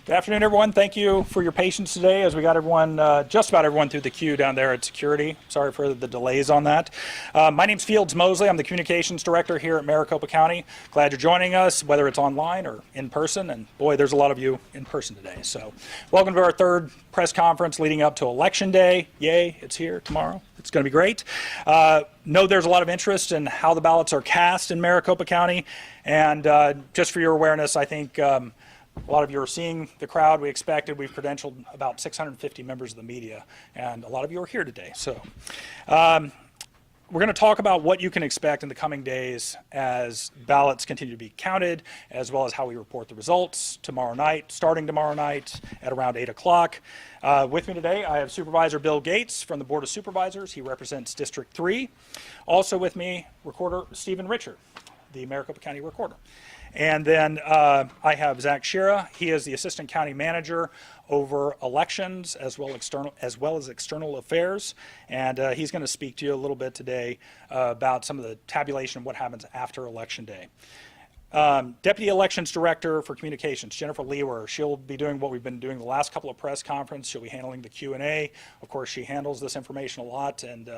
Good afternoon, everyone. Thank you for your patience today as we got everyone, just about everyone through the queue down there at security. Sorry for the delays on that. My name's Fields Mosley. I'm the Communications Director here at Maricopa County. Glad you're joining us, whether it's online or in person. And boy, there's a lot of you in person today. So welcome to our third press conference leading up to Election Day. Yay, it's here tomorrow. It's going to be great. Know there's a lot of interest in how the ballots are cast in Maricopa County. And just for your awareness, I think a lot of you are seeing the crowd we expected. We've credentialed about 650 members of the media, and a lot of you are here today. So we're going to talk about what you can expect in the coming days as ballots continue to be counted, as well as how we report the results tomorrow night, starting tomorrow night at around 8 o'clock. With me today, I have Supervisor Bill Gates from the Board of Supervisors. He represents District 3. Also with me, Recorder Stephen Richard, the Maricopa County Recorder. And then I have Zach Shira. He is the Assistant County Manager over elections as well as external affairs. And he's going to speak to you a little bit today about some of the tabulation of what happens after Election Day. Deputy Elections Director for Communications, Jennifer Lewer. She'll be doing what we've been doing the last couple of press conferences. She'll be handling the Q&A. Of course, she handles this information a lot, and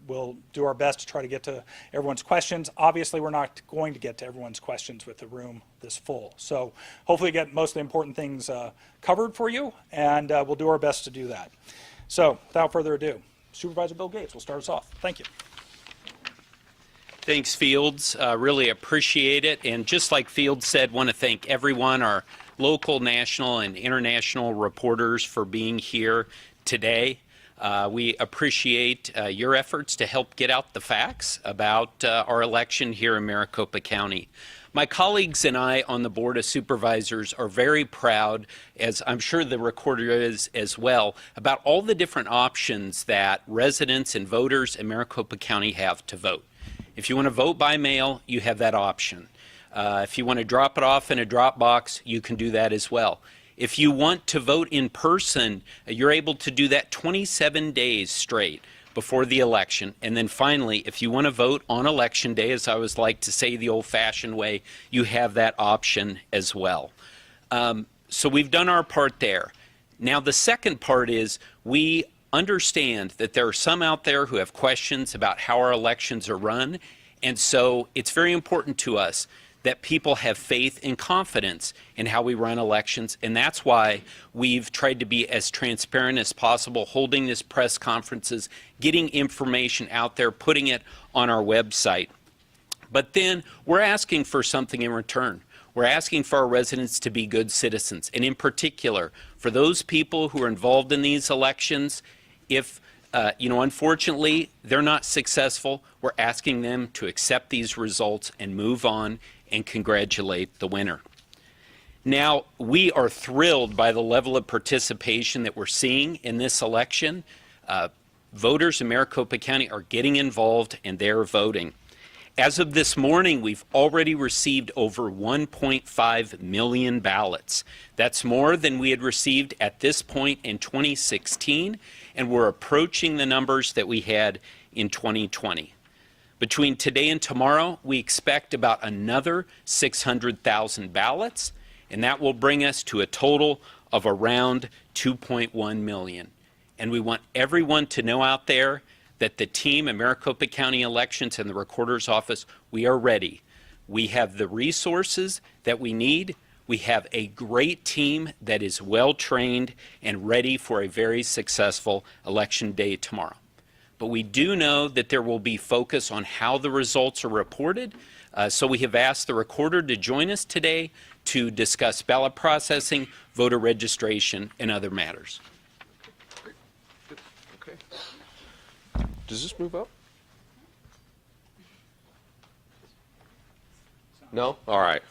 we'll do our best to try to get to everyone's questions. Obviously, we're not going to get to everyone's questions with the room this full. So hopefully get most of the important things covered for you, and we'll do our best to do that. So without further ado, Supervisor Bill Gates will start us off. Thank you. Thanks, Fields. Really appreciate it. And just like Fields said, want to thank everyone, our local, national, and international reporters for being here today. We appreciate your efforts to help get out the facts about our election here in Maricopa County. My colleagues and I on the Board of Supervisors are very proud, as I'm sure the recorder is as well, about all the different options that residents and voters in Maricopa County have to vote. If you want to vote by mail, you have that option. If you want to drop it off in a drop box, you can do that as well. If you want to vote in person, you're able to do that 27 days straight before the election. And then finally, if you want to vote on Election Day, as I always like to say the old-fashioned way, you have that option as well. So we've done our part there. Now the second part is we understand that there are some out there who have questions about how our elections are run, and so it's very important to us that people have faith and confidence in how we run elections, and that's why we've tried to be as transparent as possible, holding these press conferences, getting information out there, putting it on our website. But then we're asking for something in return. We're asking for our residents to be good citizens, and in particular, for those people who are involved in these elections, if, unfortunately, they're not successful, we're asking them to accept these results and move on and congratulate the winner. Now, we are thrilled by the level of participation that we're seeing in this election. Voters in Maricopa County are getting involved and they're voting. As of this morning, we've already received over 1.5 million ballots. That's more than we had received at this point in 2016, and we're approaching the numbers that we had in 2020. Between today and tomorrow, we expect about another 600,000 ballots, and that will bring us to a total of around 2.1 million. And we want everyone to know out there that the team at Maricopa County Elections and the Recorder's Office, we are ready. We have the resources that we need. We have a great team that is well trained and ready for a very successful Election Day tomorrow. But we do know that there will be focus on how the results are reported. So we have asked the Recorder to join us today to discuss ballot processing, voter registration, and other matters. Okay. Does this move up? No? All right.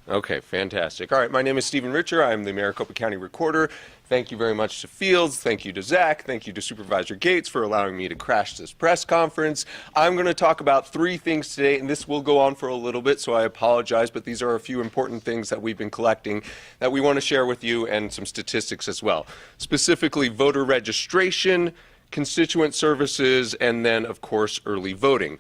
Okay, fantastic. All right, my name is Stephen Richard. I'm the Maricopa County Recorder. Thank you very much to Fields. Thank you to Zach. Thank you to Supervisor Gates for allowing me to crash this press conference. I'm going to talk about three things today, and this will go on for a little bit, so I apologize, but these are a few important things that we've been collecting that we want to share with you, and some statistics as well. Specifically, voter registration, constituent services, and then, of course, early voting.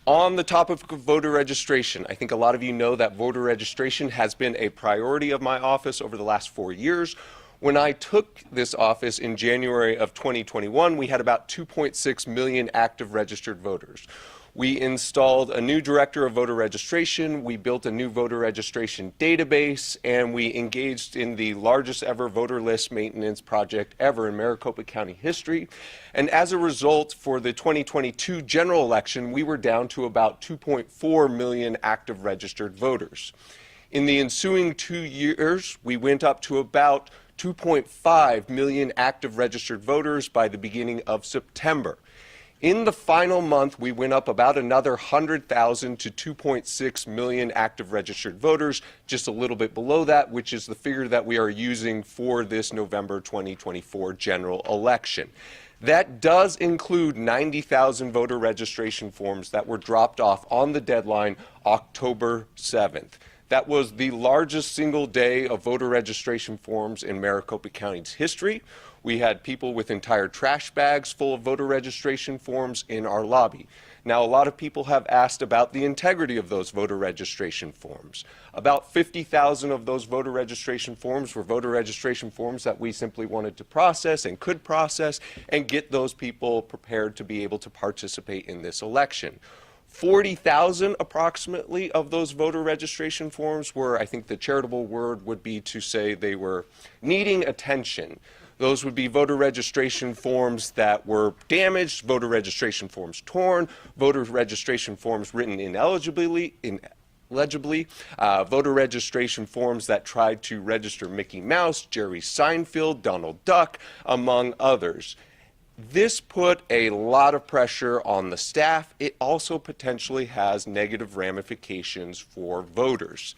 On the topic of voter registration, I think a lot of you know that voter registration has been a priority of my office over the last 4 years. When I took this office in January of 2021, we had about 2.6 million active registered voters. We installed a new director of voter registration, we built a new voter registration database, and we engaged in the largest ever voter list maintenance project ever in Maricopa County history. And as a result, for the 2022 general election, we were down to about 2.4 million active registered voters. In the ensuing 2 years, we went up to about 2.5 million active registered voters by the beginning of September. In the final month, we went up about another 100,000 to 2.6 million active registered voters, just a little bit below that, which is the figure that we are using for this November 2024 general election. That does include 90,000 voter registration forms that were dropped off on the deadline October 7th. That was the largest single day of voter registration forms in Maricopa County's history. We had people with entire trash bags full of voter registration forms in our lobby. Now, a lot of people have asked about the integrity of those voter registration forms. About 50,000 of those voter registration forms were voter registration forms that we simply wanted to process and could process and get those people prepared to be able to participate in this election. 40,000 approximately of those voter registration forms were, I think the charitable word would be to say they were needing attention. Those would be voter registration forms that were damaged, voter registration forms torn, voter registration forms written illegibly, voter registration forms that tried to register Mickey Mouse, Jerry Seinfeld, Donald Duck, among others. This put a lot of pressure on the staff. It also potentially has negative ramifications for voters,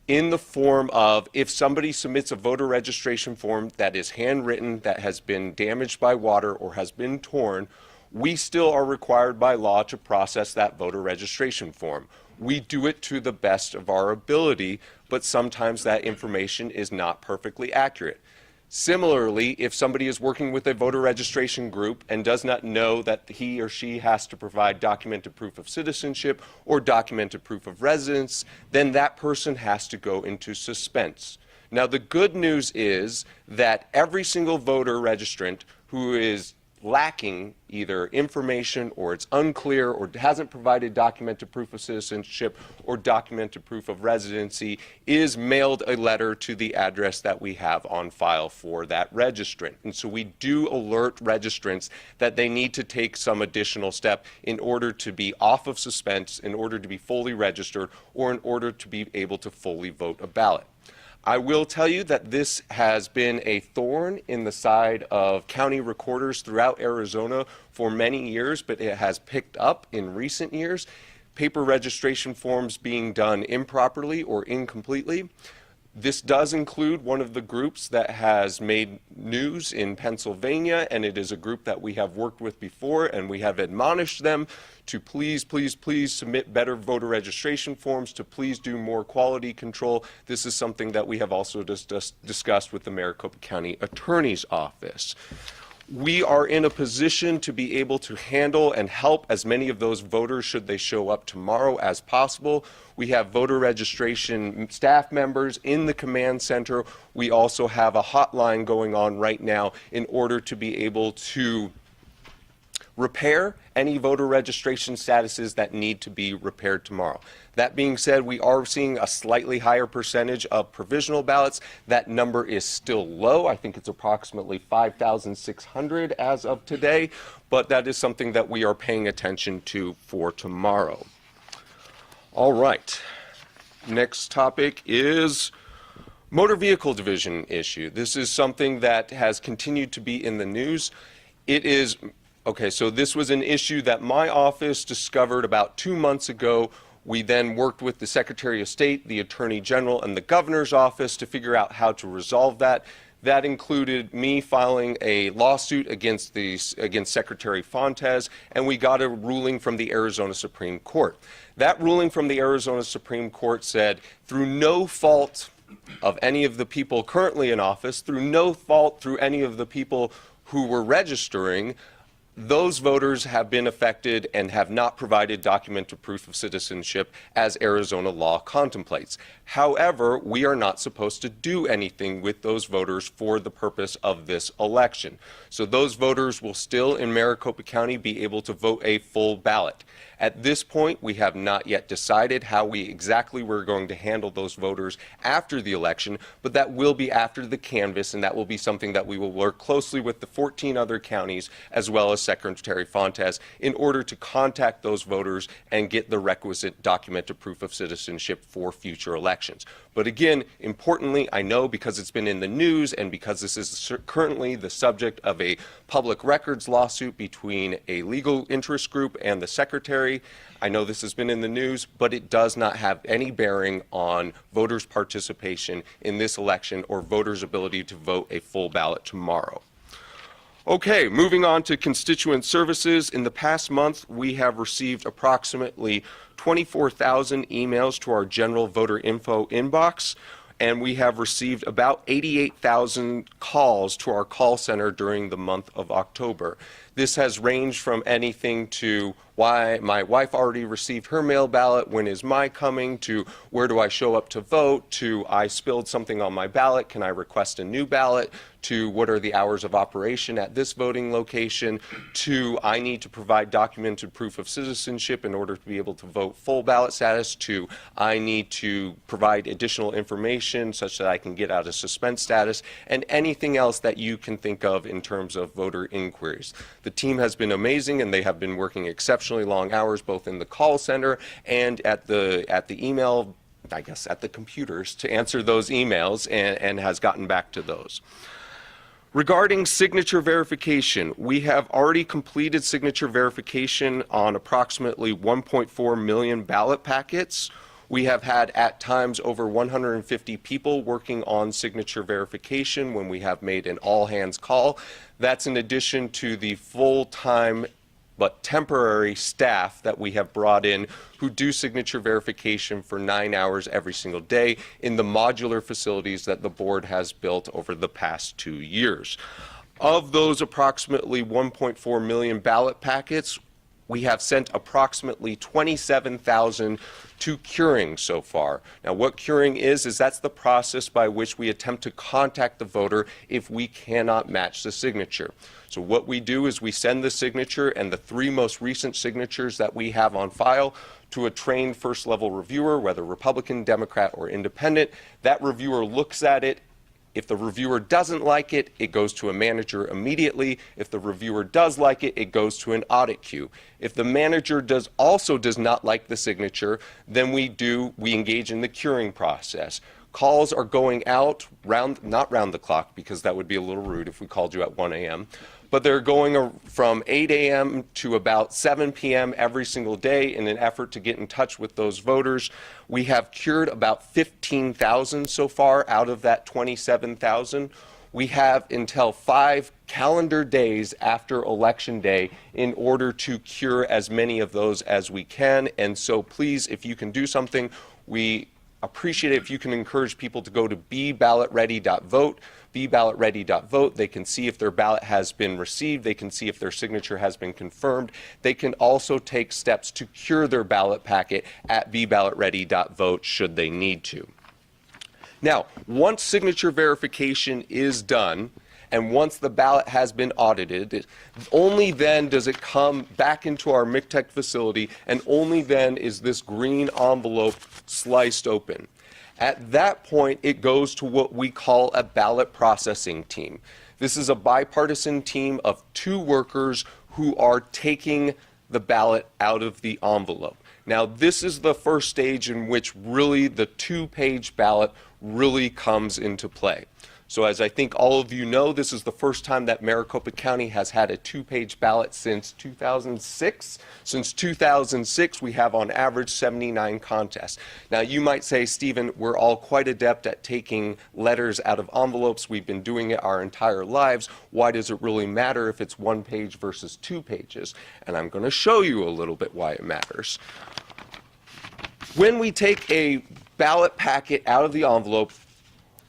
in the form of if somebody submits a voter registration form that is handwritten, that has been damaged by water or has been torn, we still are required by law to process that voter registration form. We do it to the best of our ability, but sometimes that information is not perfectly accurate. Similarly, if somebody is working with a voter registration group and does not know that he or she has to provide documented proof of citizenship or documented proof of residence, then that person has to go into suspense. Now, the good news is that every single voter registrant who is lacking either information or it's unclear or hasn't provided documented proof of citizenship or documented proof of residency is mailed a letter to the address that we have on file for that registrant. And so we do alert registrants that they need to take some additional step in order to be off of suspense, in order to be fully registered, or in order to be able to fully vote a ballot. I will tell you that this has been a thorn in the side of county recorders throughout Arizona for many years, but it has picked up in recent years. Paper registration forms being done improperly or incompletely. This does include one of the groups that has made news in Pennsylvania, and it is a group that we have worked with before, and we have admonished them to please, please, please submit better voter registration forms, to please do more quality control. This is something that we have also discussed with the Maricopa County Attorney's Office. We are in a position to be able to handle and help as many of those voters, should they show up tomorrow, as possible. We have voter registration staff members in the command center. We also have a hotline going on right now in order to be able to repair any voter registration statuses that need to be repaired tomorrow. That being said, we are seeing a slightly higher percentage of provisional ballots. That number is still low. I think it's approximately 5,600 as of today, but that is something that we are paying attention to for tomorrow. All right. Next topic is motor vehicle division issue. This is something that has continued to be in the news. Okay, so this was an issue that my office discovered about 2 months ago. We then worked with the Secretary of State, the Attorney General, and the Governor's office to figure out how to resolve that. That included me filing a lawsuit against Secretary Fontes, and we got a ruling from the Arizona Supreme Court. That ruling from the Arizona Supreme Court said, through no fault of any of the people currently in office, through no fault through any of the people who were registering, those voters have been affected and have not provided documented proof of citizenship as Arizona law contemplates. However, we are not supposed to do anything with those voters for the purpose of this election. So those voters will still in Maricopa County be able to vote a full ballot. At this point, we have not yet decided how we're going to handle those voters after the election, but that will be after the canvass, and that will be something that we will work closely with the 14 other counties as well as Secretary Fontes in order to contact those voters and get the requisite documented proof of citizenship for future elections. But again, importantly, I know because it's been in the news and because this is currently the subject of a public records lawsuit between a legal interest group and the Secretary, I know this has been in the news, but it does not have any bearing on voters' participation in this election or voters' ability to vote a full ballot tomorrow. Okay, moving on to constituent services. In the past month, we have received approximately 24,000 emails to our general voter info inbox, and we have received about 88,000 calls to our call center during the month of October. This has ranged from anything to why my wife already received her mail ballot, when is my coming, to where do I show up to vote, to I spilled something on my ballot, can I request a new ballot, to what are the hours of operation at this voting location, to I need to provide documented proof of citizenship in order to be able to vote full ballot status, to I need to provide additional information such that I can get out of suspense status, and anything else that you can think of in terms of voter inquiries. The team has been amazing, and they have been working exceptionally long hours both in the call center and at the email, I guess at the computers, to answer those emails and has gotten back to those. Regarding signature verification, we have already completed signature verification on approximately 1.4 million ballot packets. We have had at times over 150 people working on signature verification when we have made an all-hands call. That's in addition to the full-time but temporary staff that we have brought in who do signature verification for 9 hours every single day in the modular facilities that the board has built over the past 2 years. Of those approximately 1.4 million ballot packets, we have sent approximately 27,000 to curing so far. Now, what curing is that's the process by which we attempt to contact the voter if we cannot match the signature. So what we do is we send the signature and the 3 most recent signatures that we have on file to a trained first-level reviewer, whether Republican, Democrat, or Independent. That reviewer looks at it. If the reviewer doesn't like it, it goes to a manager immediately. If the reviewer does like it, it goes to an audit queue. If the manager does not like the signature, then we engage in the curing process. Calls are going out not round the clock, because that would be a little rude if we called you at 1 a.m., but they're going from 8 a.m. to about 7 p.m. every single day in an effort to get in touch with those voters. We have cured about 15,000 so far out of that 27,000. We have until 5 calendar days after Election Day in order to cure as many of those as we can. And so please, if you can do something, we appreciate it if you can encourage people to go to beballotready.vote. beballotready.vote. They can see if their ballot has been received. They can see if their signature has been confirmed. They can also take steps to cure their ballot packet at beballotready.vote should they need to. Now, once signature verification is done, and once the ballot has been audited, only then does it come back into our MCTEC facility, and only then is this green envelope sliced open. At that point, it goes to what we call a ballot processing team. This is a bipartisan team of 2 workers who are taking the ballot out of the envelope. Now, this is the first stage in which really the 2-page ballot really comes into play. So as I think all of you know, this is the first time that Maricopa County has had a 2-page ballot since 2006. Since 2006, we have on average 79 contests. Now you might say, Stephen, we're all quite adept at taking letters out of envelopes. We've been doing it our entire lives. Why does it really matter if it's 1 page versus 2 pages? And I'm going to show you a little bit why it matters. When we take a ballot packet out of the envelope,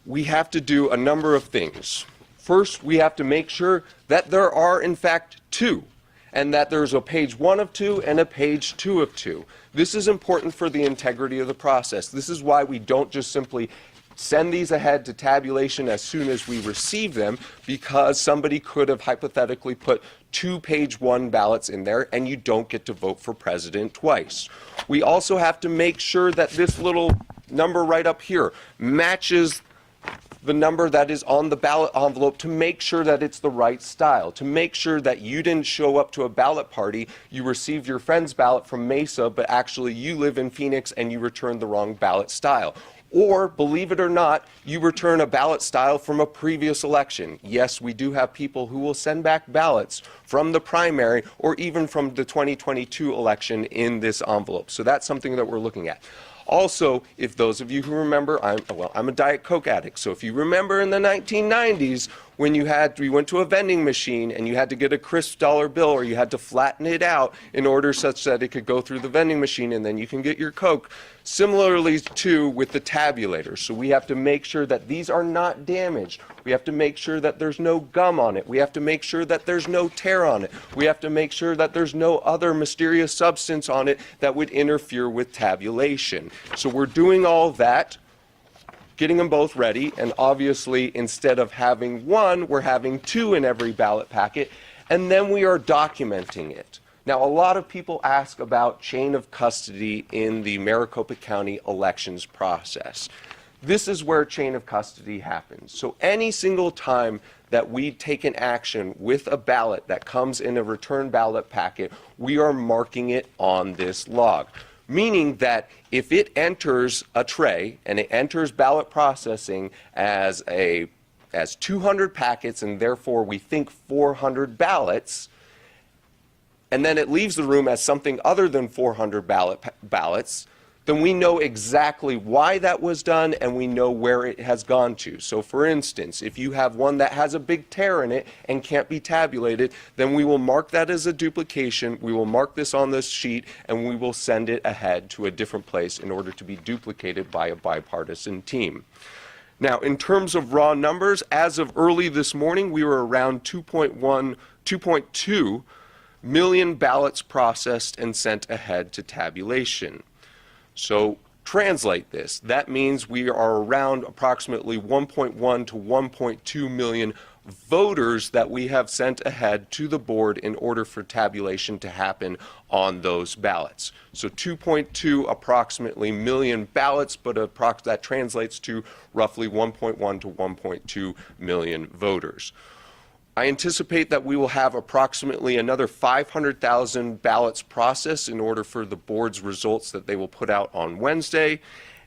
we have to do a number of things. First, we have to make sure that there are, in fact, 2. and that there's a page 1 of 2 and a page 2 of 2. This is important for the integrity of the process. This is why we don't just simply send these ahead to tabulation as soon as we receive them, because somebody could have hypothetically put 2 page 1 ballots in there and you don't get to vote for president twice. We also have to make sure that this little number right up here matches the number that is on the ballot envelope, to make sure that it's the right style, to make sure that you didn't show up to a ballot party, you received your friend's ballot from Mesa, but actually you live in Phoenix and you returned the wrong ballot style. Or, believe it or not, you return a ballot style from a previous election. Yes, we do have people who will send back ballots from the primary or even from the 2022 election in this envelope. So that's something that we're looking at. Also, if those of you who remember, I'm a Diet Coke addict, so if you remember in the 1990s when you went to a vending machine and you had to get a crisp dollar bill, or you had to flatten it out in order such that it could go through the vending machine and then you can get your Coke. Similarly too with the tabulator. So we have to make sure that these are not damaged. We have to make sure that there's no gum on it. We have to make sure that there's no tear on it. We have to make sure that there's no other mysterious substance on it that would interfere with tabulation. So we're doing all that, getting them both ready, and obviously instead of having 1, we're having 2 in every ballot packet, and then we are documenting it. Now, a lot of people ask about chain of custody in the Maricopa County elections process. This is where chain of custody happens. So any single time that we take an action with a ballot that comes in a return ballot packet, we are marking it on this log. Meaning that if it enters a tray and it enters ballot processing as 200 packets, and therefore we think 400 ballots, and then it leaves the room as something other than 400 ballots, then we know exactly why that was done and we know where it has gone to. So for instance, if you have one that has a big tear in it and can't be tabulated, then we will mark that as a duplication, we will mark this on this sheet, and we will send it ahead to a different place in order to be duplicated by a bipartisan team. Now, in terms of raw numbers, as of early this morning, we were around 2.2 million ballots processed and sent ahead to tabulation. So translate this. That means we are around approximately 1.1 to 1.2 million voters that we have sent ahead to the board in order for tabulation to happen on those ballots. So 2.2 approximately million ballots, but that translates to roughly 1.1 to 1.2 million voters. I anticipate that we will have approximately another 500,000 ballots processed in order for the board's results that they will put out on Wednesday.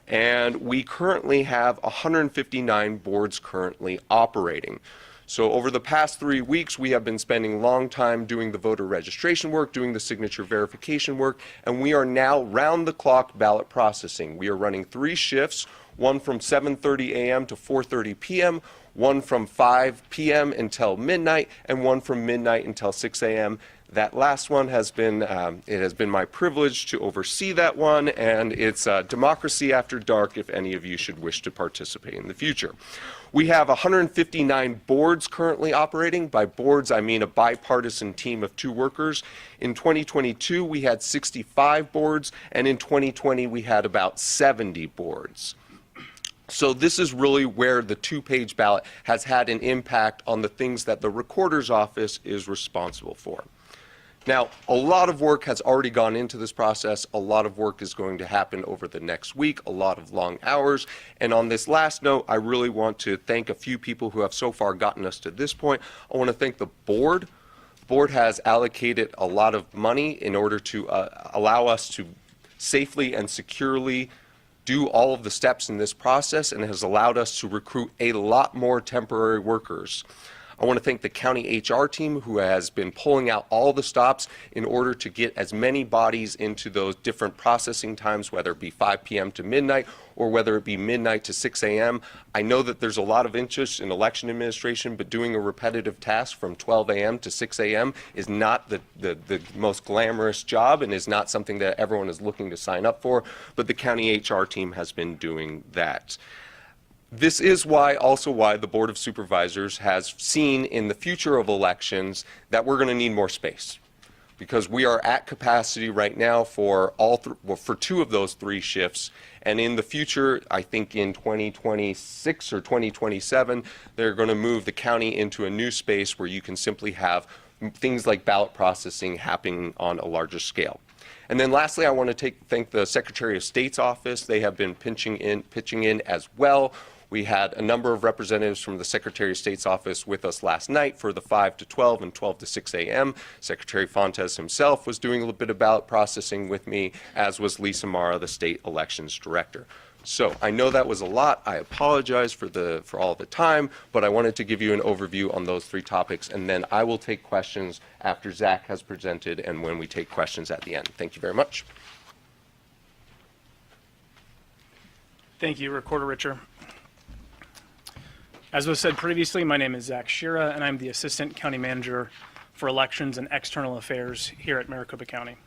And we currently have 159 boards currently operating. So over the past 3 weeks, we have been spending long time doing the voter registration work, doing the signature verification work, and we are now round-the-clock ballot processing. We are running 3 shifts, one from 7:30 a.m. to 4:30 p.m., one from 5 p.m. until midnight, and one from midnight until 6 a.m. That last one has been, it has been my privilege to oversee that one, and it's democracy after dark if any of you should wish to participate in the future. We have 159 boards currently operating. By boards, I mean a bipartisan team of 2 workers. In 2022, we had 65 boards, and in 2020, we had about 70 boards. So this is really where the 2-page ballot has had an impact on the things that the recorder's office is responsible for. Now, a lot of work has already gone into this process. A lot of work is going to happen over the next week, a lot of long hours. And on this last note, I really want to thank a few people who have so far gotten us to this point. I want to thank the board. The board has allocated a lot of money in order to allow us to safely and securely do all of the steps in this process, and has allowed us to recruit a lot more temporary workers. I want to thank the county HR team who has been pulling out all the stops in order to get as many bodies into those different processing times, whether it be 5 p.m. to midnight or whether it be midnight to 6 a.m. I know that there's a lot of interest in election administration, but doing a repetitive task from 12 a.m. to 6 a.m. is not the most glamorous job and is not something that everyone is looking to sign up for, but the county HR team has been doing that. This is also why the Board of Supervisors has seen in the future of elections that we're going to need more space. because we are at capacity right now for for 2 of those 3 shifts. And in the future, I think in 2026 or 2027, they're going to move the county into a new space where you can simply have things like ballot processing happening on a larger scale. And then lastly, I want to thank the Secretary of State's office. They have been pitching in as well. We had a number of representatives from the Secretary of State's office with us last night for the 5 to 12 and 12 to 6 a.m. Secretary Fontes himself was doing a little bit of ballot processing with me, as was Lisa Mara, the State Elections Director. So I know that was a lot. I apologize for all the time, but I wanted to give you an overview on those 3 topics, and then I will take questions after Zach has presented and when we take questions at the end. Thank you very much. Thank you, Recorder Richer. As was said previously, my name is Zach Shira, and I'm the Assistant County Manager for Elections and External Affairs here at Maricopa County.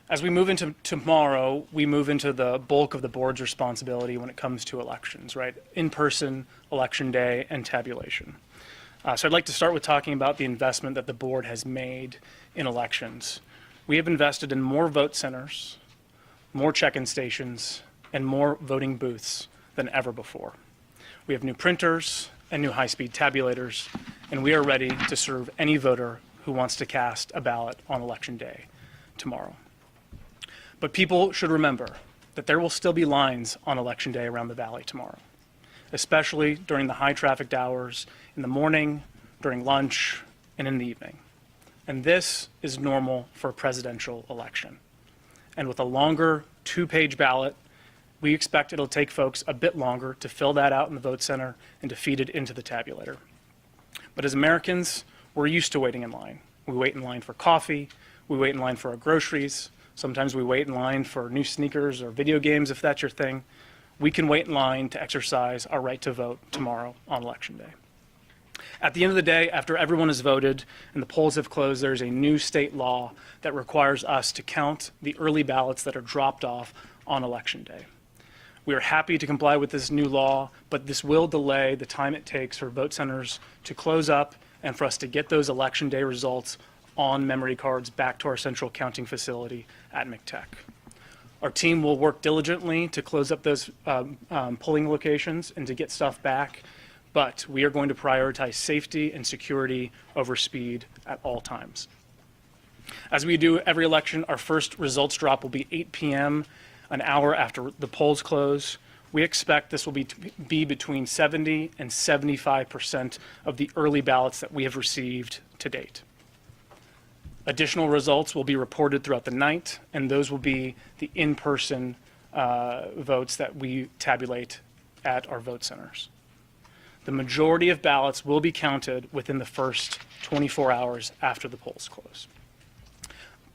As we move into tomorrow, we move into the bulk of the board's responsibility when it comes to elections, right? In-person, election day, and tabulation. So I'd like to start with talking about the investment that the board has made in elections. We have invested in more vote centers, more check-in stations, and more voting booths than ever before. We have new printers and new high-speed tabulators, and we are ready to serve any voter who wants to cast a ballot on election day tomorrow. But people should remember that there will still be lines on election day around the valley tomorrow, especially during the high trafficked hours in the morning, during lunch, and in the evening. And this is normal for a presidential election. And with a longer 2-page ballot, we expect it'll take folks a bit longer to fill that out in the vote center and to feed it into the tabulator. But as Americans, we're used to waiting in line. We wait in line for coffee, we wait in line for our groceries, sometimes we wait in line for new sneakers or video games if that's your thing. We can wait in line to exercise our right to vote tomorrow on election day. At the end of the day, after everyone has voted and the polls have closed, there's a new state law that requires us to count the early ballots that are dropped off on election day. We are happy to comply with this new law, but this will delay the time it takes for vote centers to close up and for us to get those election day results on memory cards back to our central counting facility at McTech. Our team will work diligently to close up those polling locations and to get stuff back, but we are going to prioritize safety and security over speed at all times. As we do every election, our first results drop will be 8 p.m., an hour after the polls close. We expect this will be between 70 and 75% of the early ballots that we have received to date. Additional results will be reported throughout the night, and those will be the in-person votes that we tabulate at our vote centers. The majority of ballots will be counted within the first 24 hours after the polls close.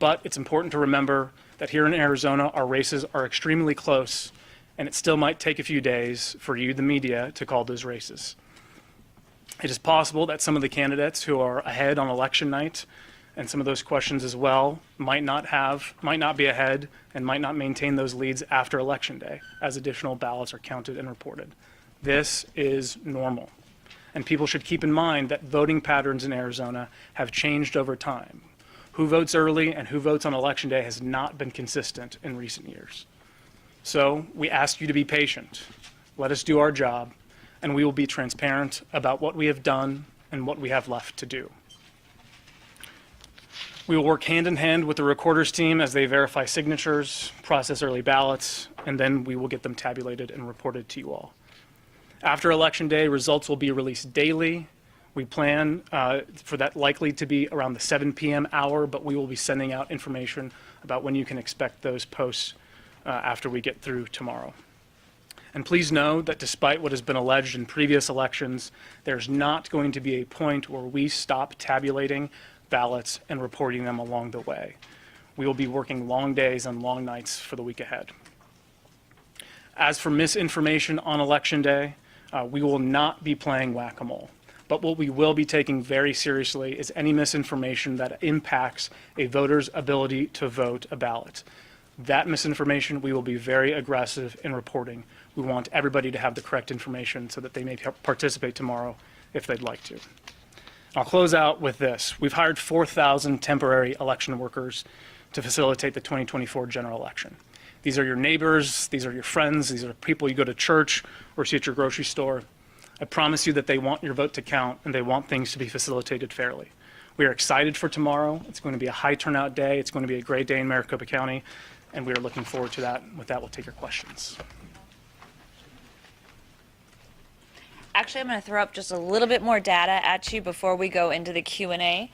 But it's important to remember that here in Arizona, our races are extremely close, and it still might take a few days for you, the media, to call those races. It is possible that some of the candidates who are ahead on election night and some of those questions as well might not be ahead and might not maintain those leads after election day as additional ballots are counted and reported. This is normal. And people should keep in mind that voting patterns in Arizona have changed over time. Who votes early and who votes on election day has not been consistent in recent years. So we ask you to be patient. Let us do our job, and we will be transparent about what we have done and what we have left to do. We will work hand in hand with the recorder's team as they verify signatures, process early ballots, and then we will get them tabulated and reported to you all. After Election Day, results will be released daily. We plan for that likely to be around the 7 p.m. hour, but we will be sending out information about when you can expect those posts after we get through tomorrow. And please know that despite what has been alleged in previous elections, there's not going to be a point where we stop tabulating ballots and reporting them along the way. We will be working long days and long nights for the week ahead. As for misinformation on Election Day, we will not be playing whack-a-mole. But what we will be taking very seriously is any misinformation that impacts a voter's ability to vote a ballot. That misinformation we will be very aggressive in reporting. We want everybody to have the correct information so that they may participate tomorrow if they'd like to. I'll close out with this. We've hired 4,000 temporary election workers to facilitate the 2024 general election. These are your neighbors, these are your friends, these are people you go to church or see at your grocery store. I promise you that they want your vote to count and they want things to be facilitated fairly. We are excited for tomorrow. It's going to be a high turnout day. It's going to be a great day in Maricopa County, and we are looking forward to that. With that, we'll take your questions. Actually, I'm going to throw up just a little bit more data at you before we go into the Q&A.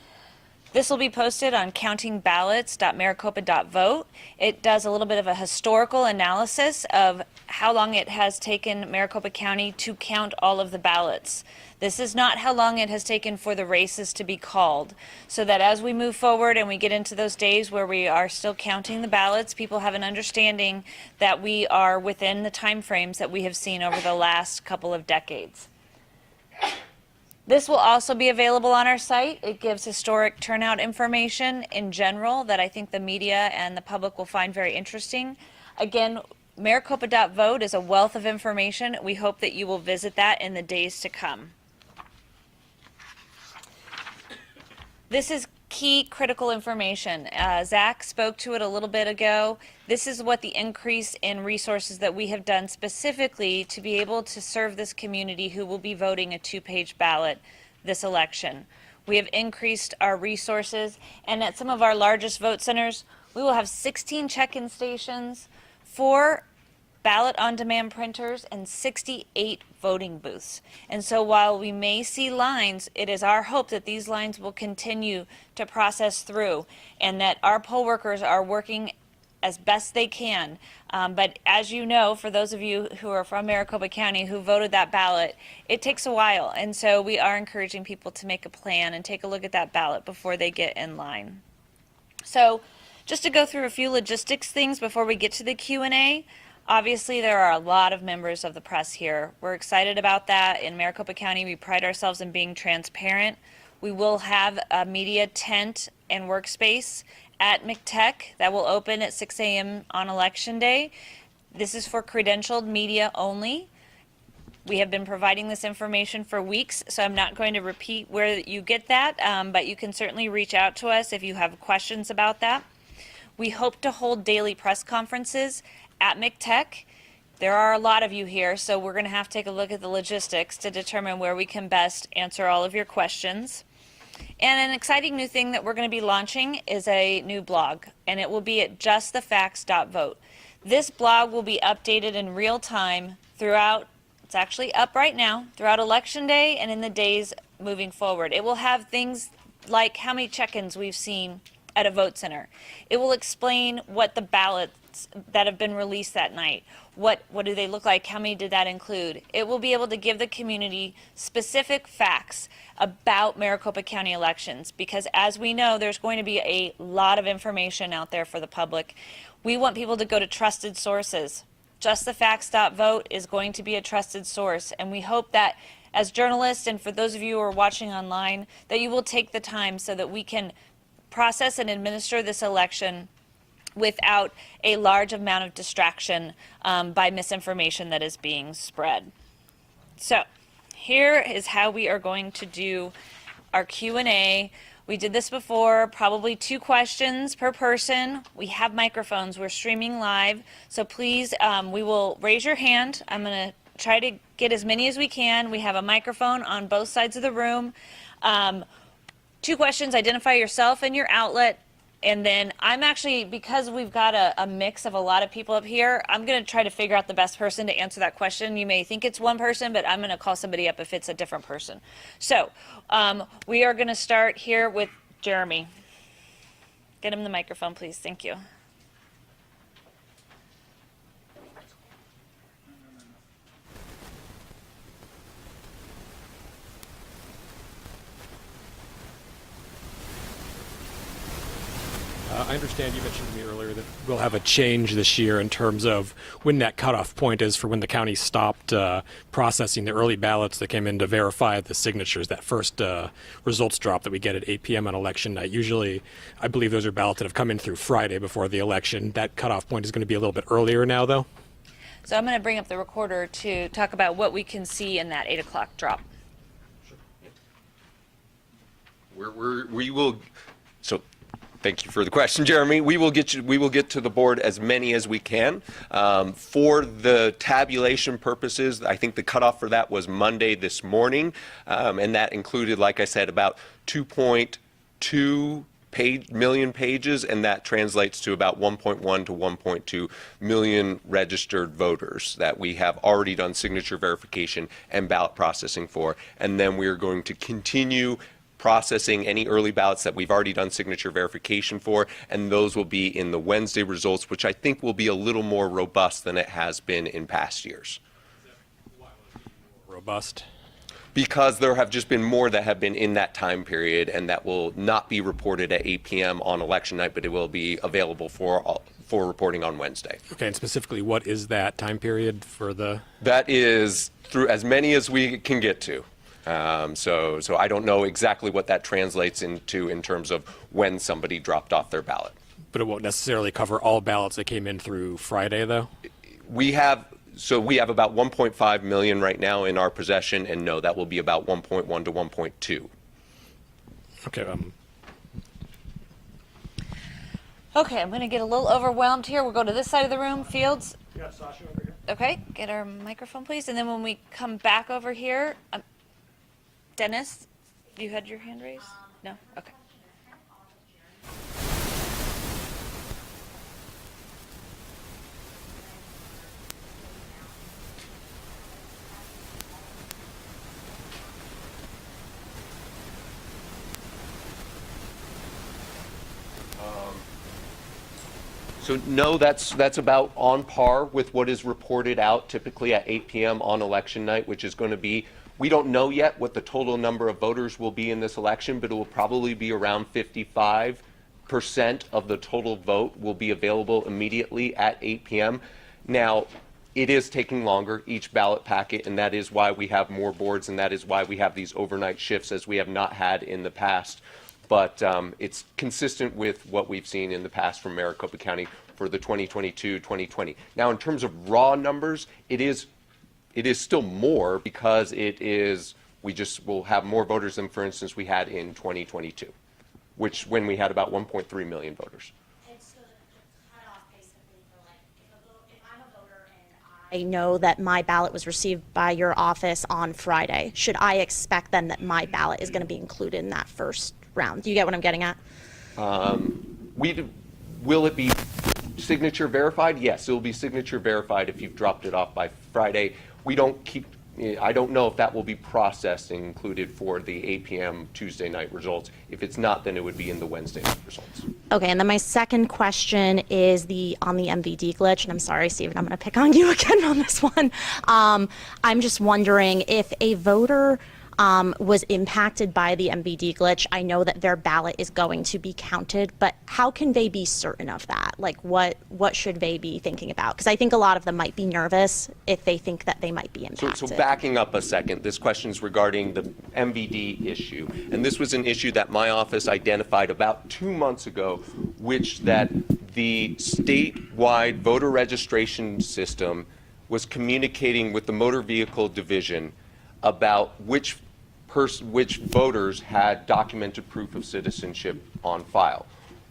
This will be posted on countingballots.maricopa.vote. It does a little bit of a historical analysis of how long it has taken Maricopa County to count all of the ballots. This is not how long it has taken for the races to be called, so that as we move forward and we get into those days where we are still counting the ballots, people have an understanding that we are within the time frames that we have seen over the last couple of decades. This will also be available on our site. It gives historic turnout information in general that I think the media and the public will find very interesting. Again, Maricopa.vote is a wealth of information. We hope that you will visit that in the days to come. This is key critical information. Zach spoke to it a little bit ago. This is what the increase in resources that we have done specifically to be able to serve this community who will be voting a 2-page ballot this election. We have increased our resources, and at some of our largest vote centers, we will have 16 check-in stations, 4 ballot on-demand printers, and 68 voting booths. And so while we may see lines, it is our hope that these lines will continue to process through and that our poll workers are working as best they can. But as you know, for those of you who are from Maricopa County who voted that ballot, it takes a while. And so we are encouraging people to make a plan and take a look at that ballot before they get in line. So just to go through a few logistics things before we get to the Q&A. Obviously, there are a lot of members of the press here. We're excited about that. In Maricopa County, we pride ourselves in being transparent. We will have a media tent and workspace at McTech that will open at 6 a.m. on Election Day. This is for credentialed media only. We have been providing this information for weeks, so I'm not going to repeat where you get that, but you can certainly reach out to us if you have questions about that. We hope to hold daily press conferences at McTech. There are a lot of you here, so we're going to have to take a look at the logistics to determine where we can best answer all of your questions. And an exciting new thing that we're going to be launching is a new blog, and it will be at justthefacts.vote. This blog will be updated in real time throughout, it's actually up right now, throughout Election Day and in the days moving forward. It will have things like how many check-ins we've seen at a vote center. It will explain what the ballots that have been released that night. What do they look like? How many did that include? It will be able to give the community specific facts about Maricopa County elections, because as we know, there's going to be a lot of information out there for the public. We want people to go to trusted sources. JustTheFacts.vote is going to be a trusted source, and we hope that as journalists and for those of you who are watching online, that you will take the time so that we can process and administer this election without a large amount of distraction by misinformation that is being spread. So here is how we are going to do our Q&A. We did this before, probably 2 questions per person. We have microphones, we're streaming live, so please, we will raise your hand. I'm going to try to get as many as we can. We have a microphone on both sides of the room. 2 questions, identify yourself and your outlet. And then I'm actually, because we've got a mix of a lot of people up here, I'm going to try to figure out the best person to answer that question. You may think it's one person, but I'm going to call somebody up if it's a different person. So we are going to start here with Jeremy. Get him the microphone, please. Thank you. I understand you mentioned to me earlier that we'll have a change this year in terms of when that cutoff point is for when the county stopped processing the early ballots that came in to verify the signatures, that first results drop that we get at 8 p.m. on election night. Usually, I believe those are ballots that have come in through Friday before the election. That cutoff point is going to be a little bit earlier now, though. So I'm going to bring up the recorder to talk about what we can see in that 8 o'clock drop. We will. So, thank you for the question, Jeremy. We will get to the board as many as we can. For the tabulation purposes, I think the cutoff for that was Monday this morning, and that included, like I said, about 2.2 million pages, and that translates to about 1.1 to 1.2 million registered voters that we have already done signature verification and ballot processing for. And then we are going to continue processing any early ballots that we've already done signature verification for, and those will be in the Wednesday results, which I think will be a little more robust than it has been in past years. Robust. Because there have just been more that have been in that time period, and that will not be reported at 8 p.m. on election night, but it will be available for reporting on Wednesday. Okay, and specifically, what is that time period for the? That is through as many as we can get to. So I don't know exactly what that translates into in terms of when somebody dropped off their ballot. But it won't necessarily cover all ballots that came in through Friday, though? We have about 1.5 million right now in our possession, and no, that will be about 1.1 to 1.2. Okay. Okay, I'm going to get a little overwhelmed here. We'll go to this side of the room. Fields. You got Sasha over here. Okay, get our microphone, please. And then when we come back over here, Dennis, you had your hand raised? No? Okay. So no, that's about on par with what is reported out typically at 8 p.m. on election night, which is going to be, we don't know yet what the total number of voters will be in this election, but it will probably be around 55% of the total vote will be available immediately at 8 p.m. Now, it is taking longer, each ballot packet, and that is why we have more boards, and that is why we have these overnight shifts as we have not had in the past. But it's consistent with what we've seen in the past from Maricopa County for the 2022-2020. Now, in terms of raw numbers, it is still more because we just will have more voters than, for instance, we had in 2022, when we had about 1.3 million voters. And so the cutoff basically for if I'm a voter and I know that my ballot was received by your office on Friday, should I expect then that my ballot is going to be included in that first round? Do you get what I'm getting at? Will it be signature verified? Yes, it will be signature verified if you've dropped it off by Friday. I don't know if that will be processed and included for the 8 p.m. Tuesday night results. If it's not, then it would be in the Wednesday night results. Okay, and then my second question is on the MVD glitch, and I'm sorry, Stephen, I'm going to pick on you again on this one. I'm just wondering if a voter was impacted by the MVD glitch. I know that their ballot is going to be counted, but how can they be certain of that? Like, what should they be thinking about? Because I think a lot of them might be nervous if they think that they might be impacted. So backing up a second, this question is regarding the MVD issue. And this was an issue that my office identified about 2 months ago, that the statewide voter registration system was communicating with the motor vehicle division about which voters had documented proof of citizenship on file.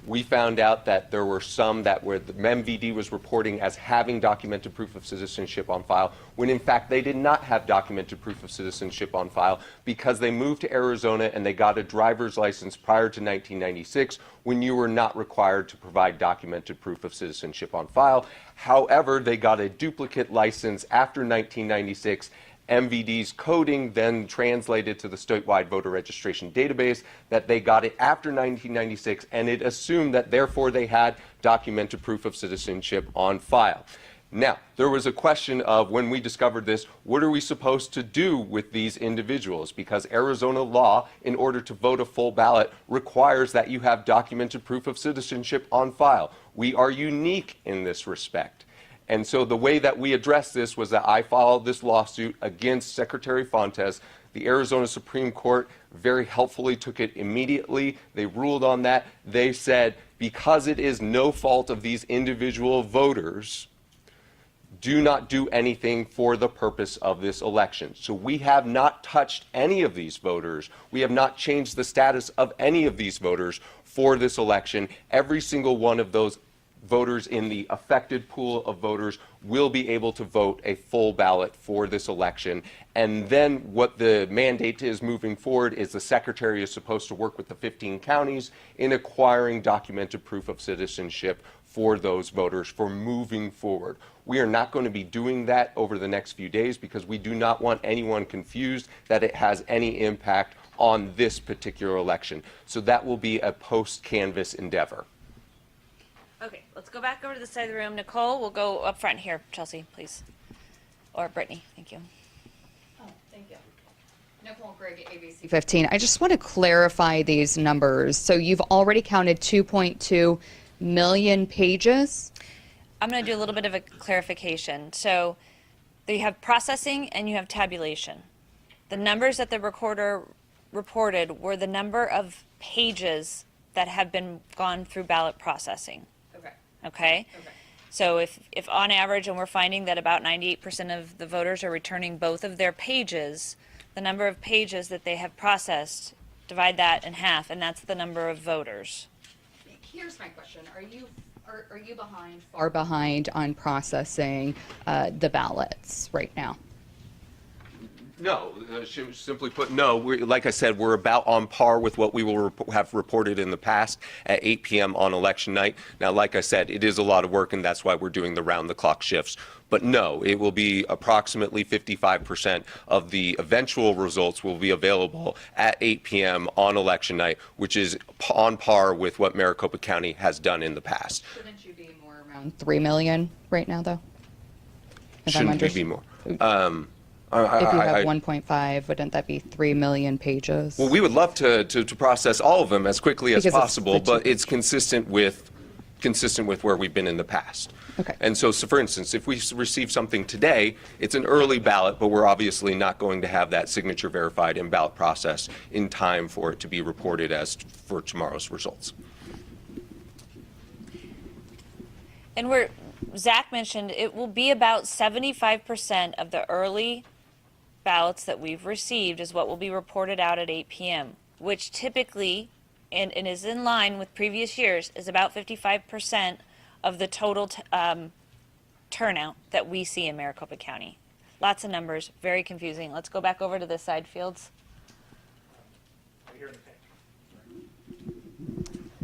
We found out that there were some that the MVD was reporting as having documented proof of citizenship on file, when in fact they did not have documented proof of citizenship on file because they moved to Arizona and they got a driver's license prior to 1996, when you were not required to provide documented proof of citizenship on file. However, they got a duplicate license after 1996. MVD's coding then translated to the statewide voter registration database that they got it after 1996, and it assumed that therefore they had documented proof of citizenship on file. Now, there was a question of, when we discovered this, what are we supposed to do with these individuals? Because Arizona law, in order to vote a full ballot, requires that you have documented proof of citizenship on file. We are unique in this respect. And so the way that we addressed this was that I filed this lawsuit against Secretary Fontes. The Arizona Supreme Court very helpfully took it immediately. They ruled on that. They said, because it is no fault of these individual voters, do not do anything for the purpose of this election. So we have not touched any of these voters. We have not changed the status of any of these voters for this election. Every single one of those voters in the affected pool of voters will be able to vote a full ballot for this election. And then what the mandate is moving forward is the Secretary is supposed to work with the 15 counties in acquiring documented proof of citizenship for those voters for moving forward. We are not going to be doing that over the next few days because we do not want anyone confused that it has any impact on this particular election. So that will be a post-canvass endeavor. Okay, let's go back over to the side of the room. Nicole, we'll go up front here. Chelsea, please. Or Brittany, thank you. Thank you. Nicole Grigg, ABC 15. I just want to clarify these numbers. So you've already counted 2.2 million pages. I'm going to do a little bit of a clarification. So you have processing and you have tabulation. The numbers that the recorder reported were the number of pages that have been gone through ballot processing. Okay? So if on average, and we're finding that about 98% of the voters are returning both of their pages, the number of pages that they have processed, divide that in half, and that's the number of voters. Here's my question. Are you far behind on processing the ballots right now? No, simply put, no. Like I said, we're about on par with what we will have reported in the past at 8 p.m. on election night. Now, like I said, it is a lot of work, and that's why we're doing the round-the-clock shifts. But no, it will be approximately 55% of the eventual results will be available at 8 p.m. on election night, which is on par with what Maricopa County has done in the past. Shouldn't you be more around 3 million right now, though? Shouldn't we be more? If you have 1.5, wouldn't that be 3 million pages? Well, we would love to process all of them as quickly as Because it's possible, the but it's consistent with where we've been in the past. Okay. And so for instance, if we receive something today, it's an early ballot, but we're obviously not going to have that signature verified in ballot process in time for it to be reported as for tomorrow's results. And Zach mentioned it will be about 75% of the early ballots that we've received is what will be reported out at 8 p.m., which typically, and is in line with previous years, is about 55% of the total turnout that we see in Maricopa County. Lots of numbers, very confusing. Let's go back over to this side, Fields.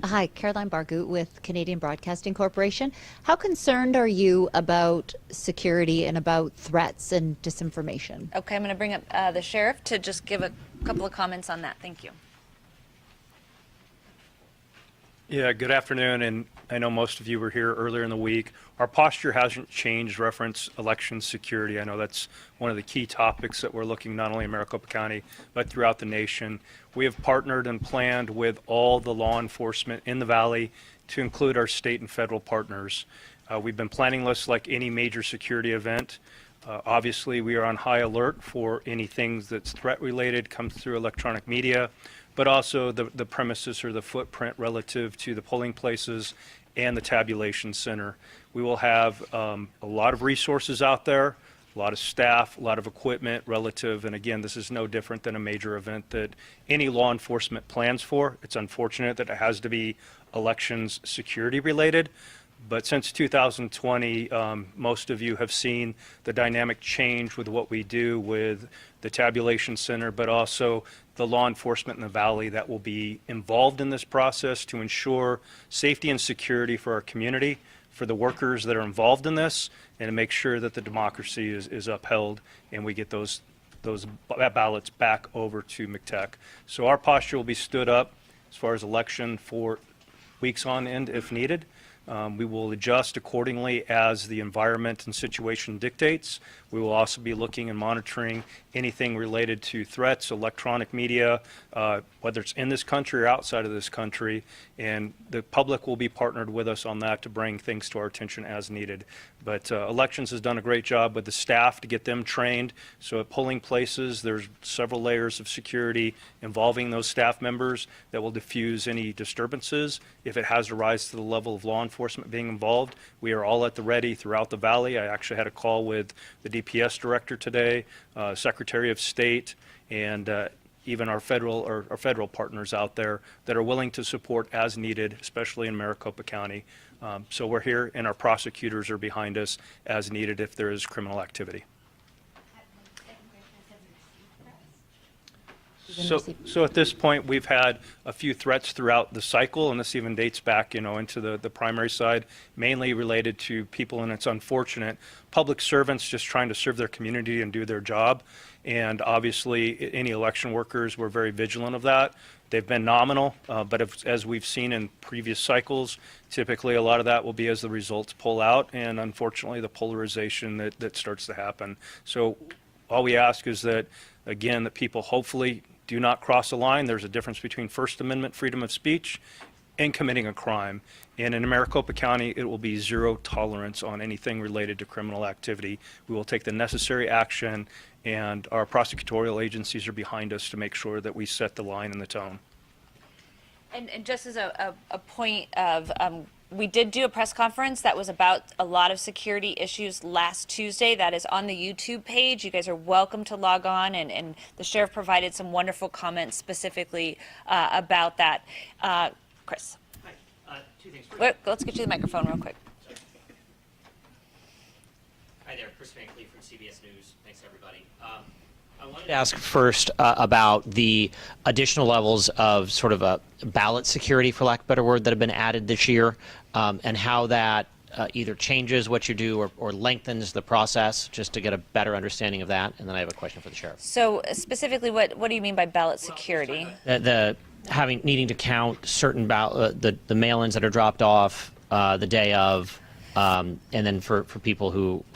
Hi, Caroline Bargut with Canadian Broadcasting Corporation. How concerned are you about security and about threats and disinformation? Okay, I'm going to bring up the sheriff to just give a couple of comments on that. Thank you. Yeah, good afternoon, and I know most of you were here earlier in the week. Our posture hasn't changed, reference election security. I know that's one of the key topics that we're looking not only in Maricopa County, but throughout the nation. We have partnered and planned with all the law enforcement in the Valley to include our state and federal partners. We've been planning lists like any major security event. Obviously, we are on high alert for anything that's threat-related, comes through electronic media, but also the premises or the footprint relative to the polling places and the tabulation center. We will have a lot of resources out there, a lot of staff, a lot of equipment relative, and again, this is no different than a major event that any law enforcement plans for. It's unfortunate that it has to be elections security related, but since 2020, most of you have seen the dynamic change with what we do with the tabulation center, but also the law enforcement in the Valley that will be involved in this process to ensure safety and security for our community, for the workers that are involved in this, and to make sure that the democracy is upheld and we get those ballots back over to MCTEC. So our posture will be stood up as far as election for weeks on end if needed. We will adjust accordingly as the environment and situation dictates. We will also be looking and monitoring anything related to threats, electronic media, whether it's in this country or outside of this country, and the public will be partnered with us on that to bring things to our attention as needed. But Elections has done a great job with the staff to get them trained. So at polling places, there's several layers of security involving those staff members that will diffuse any disturbances if it has to rise to the level of law enforcement enforcement being involved. We are all at the ready throughout the valley. I actually had a call with the DPS director today, Secretary of State, and even our federal partners out there that are willing to support as needed, especially in Maricopa County. So we're here, and our prosecutors are behind us as needed if there is criminal activity. So at this point, we've had a few threats throughout the cycle, and this even dates back, into the primary side, mainly related to people, and it's unfortunate, public servants just trying to serve their community and do their job. And obviously, any election workers, we're very vigilant of that. They've been nominal, but as we've seen in previous cycles, typically a lot of that will be as the results pull out, and unfortunately, the polarization that starts to happen. So all we ask is that, again, that people hopefully do not cross a line. There's a difference between First Amendment freedom of speech and committing a crime. And in Maricopa County, it will be zero tolerance on anything related to criminal activity. We will take the necessary action, and our prosecutorial agencies are behind us to make sure that we set the line and the tone. And just as a point of, we did do a press conference that was about a lot of security issues last Tuesday. That is on the YouTube page. You guys are welcome to log on, and the sheriff provided some wonderful comments specifically about that. Chris. Hi. Two things. Wait, let's get you the microphone real quick. Hi there, Chris Van Cleef from CBS News. Thanks, everybody. I wanted to ask first about the additional levels of sort of a ballot security, for lack of a better word, that have been added this year, and how that either changes what you do or lengthens the process, just to get a better understanding of that. And then I have a question for the sheriff. So specifically, what do you mean by ballot security? The needing to count certain the mail-ins that are dropped off the day of. And then for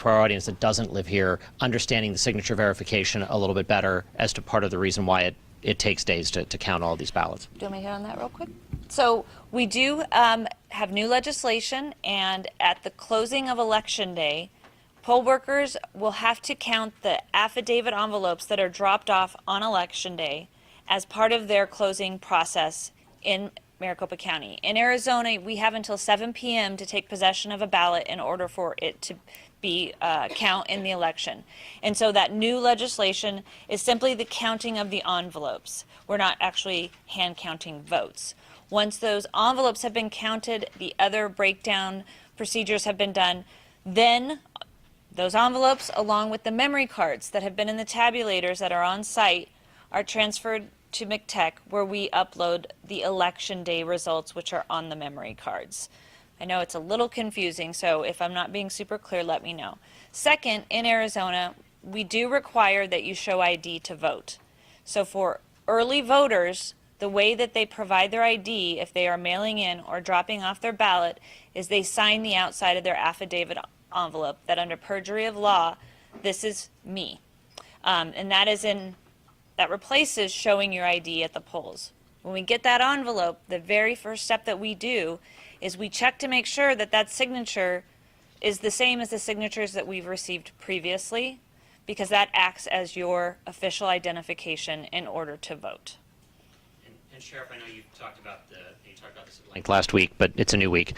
our audience that doesn't live here, understanding the signature verification a little bit better as to part of the reason why it takes days to count all these ballots. Do you want me to hit on that real quick? So we do have new legislation, and at the closing of Election Day, poll workers will have to count the affidavit envelopes that are dropped off on Election Day as part of their closing process in Maricopa County. In Arizona, we have until 7 p.m. to take possession of a ballot in order for it to be count in the election. And so that new legislation is simply the counting of the envelopes. We're not actually hand counting votes. Once those envelopes have been counted, the other breakdown procedures have been done, then those envelopes, along with the memory cards that have been in the tabulators that are on site, are transferred to McTech, where we upload the Election Day results, which are on the memory cards. I know it's a little confusing, so if I'm not being super clear, let me know. Second, in Arizona, we do require that you show ID to vote. So for early voters, the way that they provide their ID, if they are mailing in or dropping off their ballot, is they sign the outside of their affidavit envelope that under perjury of law, this is me. And that replaces showing your ID at the polls. When we get that envelope, the very first step that we do is we check to make sure that that signature is the same as the signatures that we've received previously, because that acts as your official identification in order to vote. And Sheriff, I know you talked about this at length last week, but it's a new week.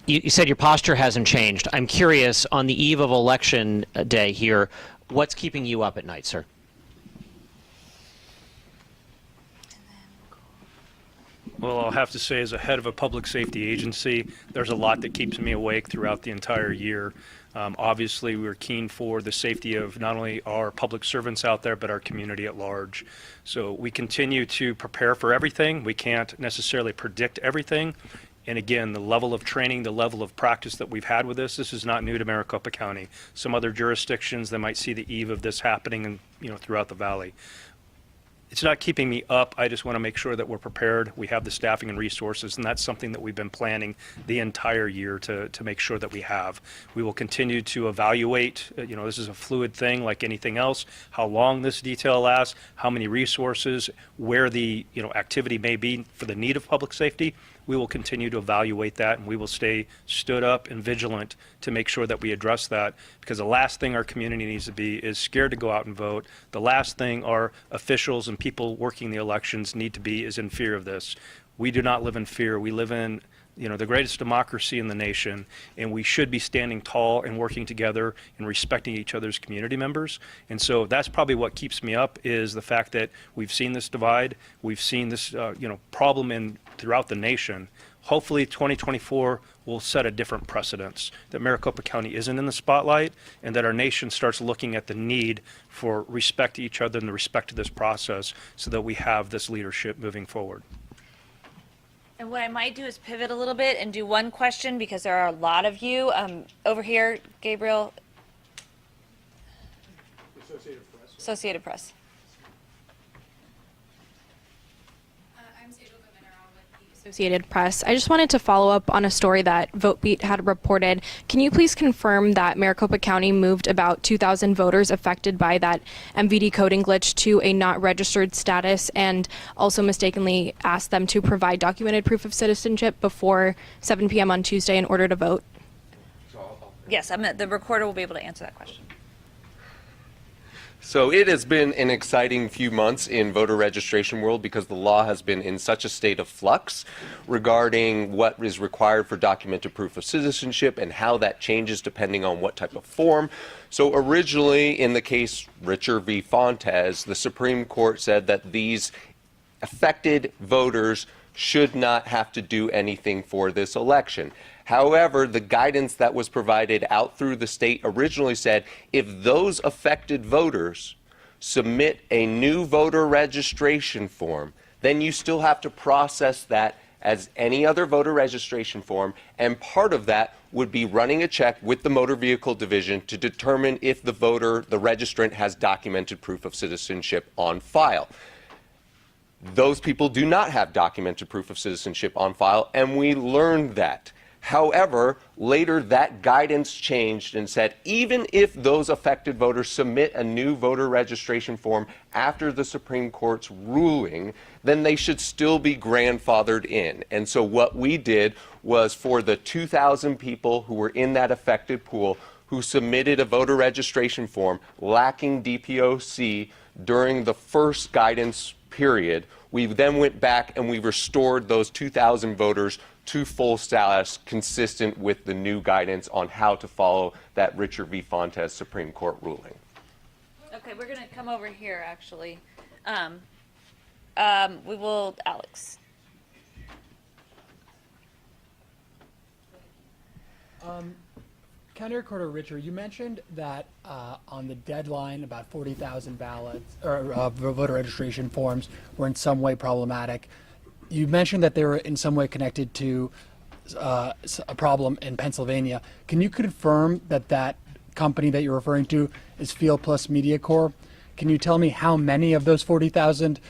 You said your posture hasn't changed. I'm curious, on the eve of Election Day here, what's keeping you up at night, sir? Well, I'll have to say, as a head of a public safety agency, there's a lot that keeps me awake throughout the entire year. Obviously, we're keen for the safety of not only our public servants out there, but our community at large. So we continue to prepare for everything. We can't necessarily predict everything. And again, the level of training, the level of practice that we've had with this is not new to Maricopa County. Some other jurisdictions that might see the eve of this happening throughout the valley. It's not keeping me up. I just want to make sure that we're prepared. We have the staffing and resources, and that's something that we've been planning the entire year to make sure that we have. We will continue to evaluate. This is a fluid thing like anything else. How long this detail lasts, how many resources, where the activity may be for the need of public safety. We will continue to evaluate that, and we will stay stood up and vigilant to make sure that we address that, because the last thing our community needs to be is scared to go out and vote. The last thing our officials and people working the elections need to be is in fear of this. We do not live in fear. We live in the greatest democracy in the nation, and we should be standing tall and working together and respecting each other's community members. And so that's probably what keeps me up, is the fact that we've seen this divide, we've seen this problem throughout the nation. Hopefully 2024 will set a different precedence, that Maricopa County isn't in the spotlight, and that our nation starts looking at the need for respect to each other and the respect to this process, so that we have this leadership moving forward. And what I might do is pivot a little bit and do one question, because there are a lot of you. Over here, Gabriel. Associated Press. Associated Press. I just wanted to follow up on a story that VoteBeat had reported. Can you please confirm that Maricopa County moved about 2,000 voters affected by that MVD coding glitch to a not registered status, and also mistakenly asked them to provide documented proof of citizenship before 7 p.m. on Tuesday in order to vote? Yes, the recorder will be able to answer that question. So it has been an exciting few months in voter registration world, because the law has been in such a state of flux regarding what is required for documented proof of citizenship and how that changes depending on what type of form. So originally, in the case Richer v. Fontes, the Supreme Court said that these affected voters should not have to do anything for this election. However, the guidance that was provided out through the state originally said if those affected voters submit a new voter registration form, then you still have to process that as any other voter registration form, and part of that would be running a check with the Motor Vehicle Division to determine if the registrant, has documented proof of citizenship on file. Those people do not have documented proof of citizenship on file, and we learned that. However, later that guidance changed and said even if those affected voters submit a new voter registration form after the Supreme Court's ruling, then they should still be grandfathered in. And so what we did was, for the 2,000 people who were in that affected pool who submitted a voter registration form lacking DPOC during the first guidance period, we then went back and we restored those 2,000 voters to full status, consistent with the new guidance on how to follow that Richer v. Fontes Supreme Court ruling. Okay, we're going to come over here, actually. We will, Alex. County Recorder Richer, you mentioned that on the deadline, about 40,000 ballots or voter registration forms were in some way problematic. You mentioned that they were in some way connected to a problem in Pennsylvania. Can you confirm that that company that you're referring to is Field Plus Media Corp? Can you tell me how many of those 40,000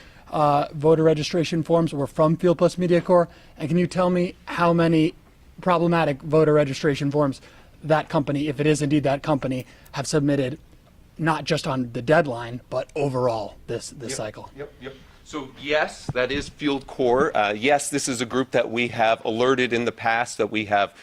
voter registration forms were from Field Plus Media Corp? And can you tell me how many problematic voter registration forms that company, if it is indeed that company, have submitted, not just on the deadline, but overall this cycle? Yep. So yes, that is Field Corps. Yes, this is a group that we have alerted in the past that we have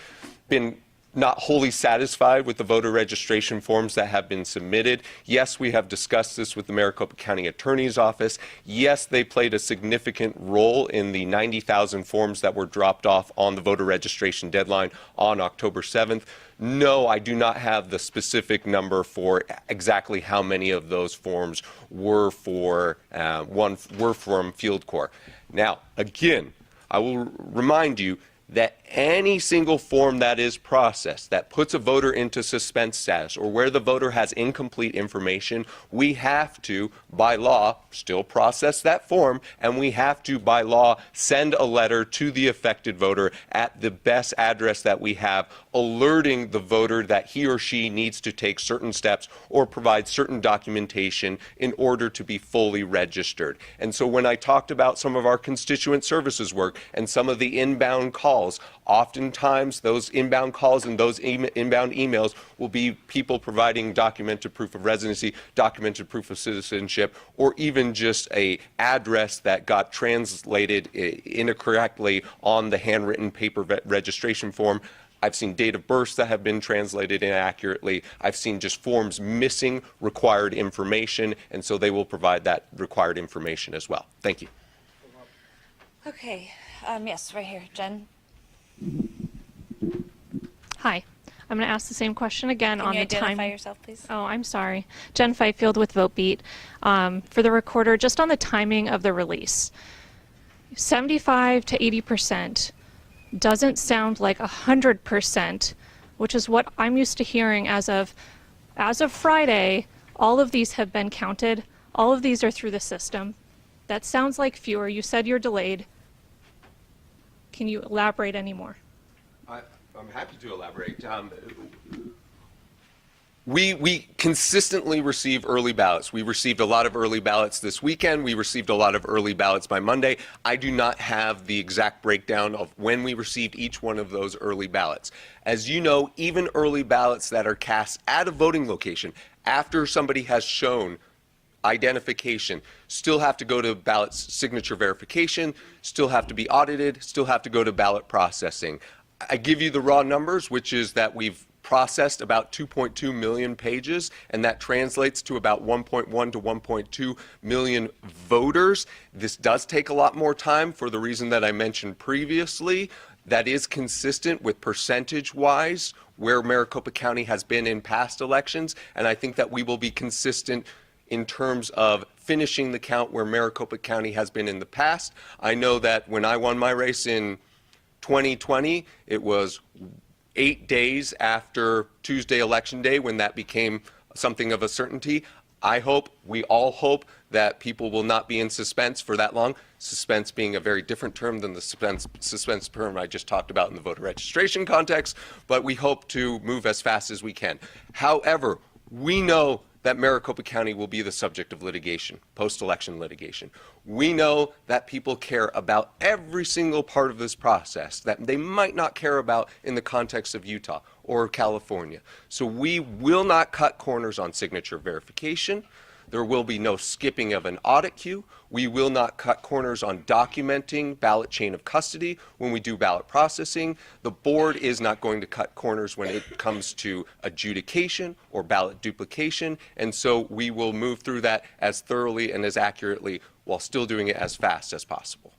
been not wholly satisfied with the voter registration forms that have been submitted. Yes, we have discussed this with the Maricopa County Attorney's Office. Yes, they played a significant role in the 90,000 forms that were dropped off on the voter registration deadline on October 7th. No, I do not have the specific number for exactly how many of those forms were from Field Corps. Now, again, I will remind you that any single form that is processed that puts a voter into suspense status or where the voter has incomplete information, we have to, by law, still process that form, and we have to, by law, send a letter to the affected voter at the best address that we have, alerting the voter that he or she needs to take certain steps or provide certain documentation in order to be fully registered. And so when I talked about some of our constituent services work and some of the inbound calls, oftentimes those inbound calls and those inbound emails will be people providing documented proof of residency, documented proof of citizenship, or even just a address that got translated incorrectly on the handwritten paper registration form. I've seen date of births that have been translated inaccurately. I've seen just forms missing required information, and so they will provide that required information as well. Thank you. Okay. Yes, right here. Jen? Hi. I'm going to ask the same question again Can on you the time. identify yourself, please? Oh, I'm sorry. Jen Fifield with VoteBeat. For the recorder, just on the timing of the release. 75 to 80% doesn't sound like 100%, which is what I'm used to hearing as of Friday. All of these have been counted. All of these are through the system. That sounds like fewer. You said you're delayed. Can you elaborate any more? I'm happy to elaborate. We consistently receive early ballots. We received a lot of early ballots this weekend. We received a lot of early ballots by Monday. I do not have the exact breakdown of when we received each one of those early ballots. As you know, even early ballots that are cast at a voting location after somebody has shown identification still have to go to ballot signature verification, still have to be audited, still have to go to ballot processing. I give you the raw numbers, which is that we've processed about 2.2 million pages, and that translates to about 1.1 to 1.2 million voters. This does take a lot more time for the reason that I mentioned previously. That is consistent with percentage-wise where Maricopa County has been in past elections, and I think that we will be consistent in terms of finishing the count where Maricopa County has been in the past. I know that when I won my race in 2020, it was 8 days after Tuesday Election Day when that became something of a certainty. I hope, we all hope, that people will not be in suspense for that long. Suspense being a very different term than the suspense term I just talked about in the voter registration context, but we hope to move as fast as we can. However, we know that Maricopa County will be the subject of litigation, post-election litigation. We know that people care about every single part of this process that they might not care about in the context of Utah or California. So we will not cut corners on signature verification. There will be no skipping of an audit queue. We will not cut corners on documenting ballot chain of custody when we do ballot processing. The board is not going to cut corners when it comes to adjudication or ballot duplication. And so we will move through that as thoroughly and as accurately while still doing it as fast as possible.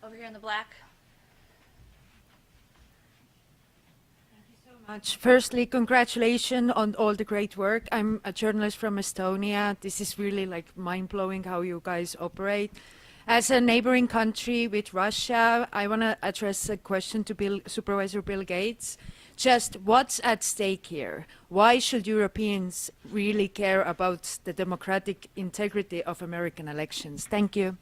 Over here in the black. Firstly, congratulations on all the great work. I'm a journalist from Estonia. This is really like mind-blowing how you guys operate. As a neighboring country with Russia, I want to address a question to Supervisor Bill Gates. Just what's at stake here? Why should Europeans really care about the democratic integrity of American elections? Thank you.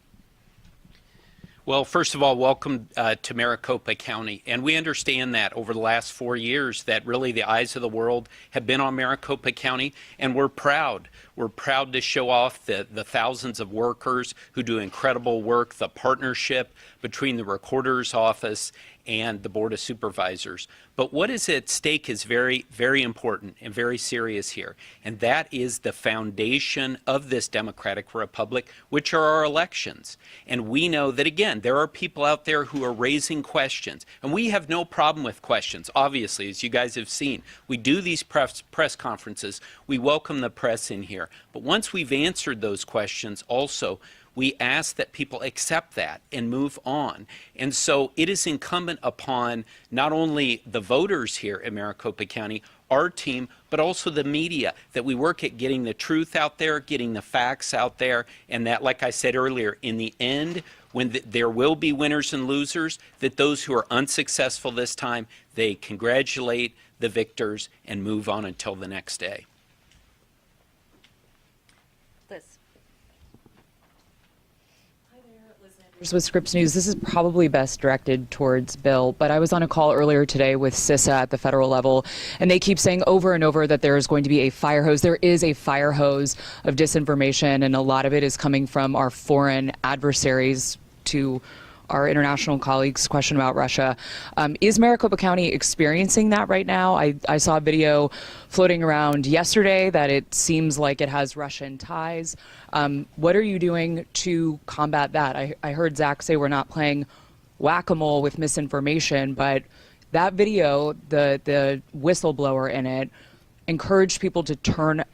Well, first of all, welcome to Maricopa County. And we understand that over the last 4 years that really the eyes of the world have been on Maricopa County, and we're proud. We're proud to show off the thousands of workers who do incredible work, the partnership between the Recorder's Office and the Board of Supervisors. But what is at stake is very, very important and very serious here. And that is the foundation of this democratic republic, which are our elections. And we know that, again, there are people out there who are raising questions. And we have no problem with questions, obviously, as you guys have seen. We do these press conferences. We welcome the press in here. But once we've answered those questions also, we ask that people accept that and move on. And so it is incumbent upon not only the voters here in Maricopa County, our team, but also the media, that we work at getting the truth out there, getting the facts out there, and that, like I said earlier, in the end, when there will be winners and losers, that those who are unsuccessful this time, they congratulate the victors and move on until the next day. Liz. With Scripps News, this is probably best directed towards Bill, but I was on a call earlier today with CISA at the federal level, and they keep saying over and over that there is going to be a fire hose. There is a fire hose of disinformation, and a lot of it is coming from our foreign adversaries. To our international colleagues' question about Russia. Is Maricopa County experiencing that right now? I saw a video floating around yesterday that it seems like it has Russian ties. What are you doing to combat that? I heard Zach say we're not playing whack-a-mole with misinformation, but that video, the whistleblower in it, encouraged people to turn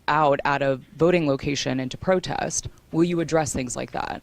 out at a voting location and to protest. Will you address things like that?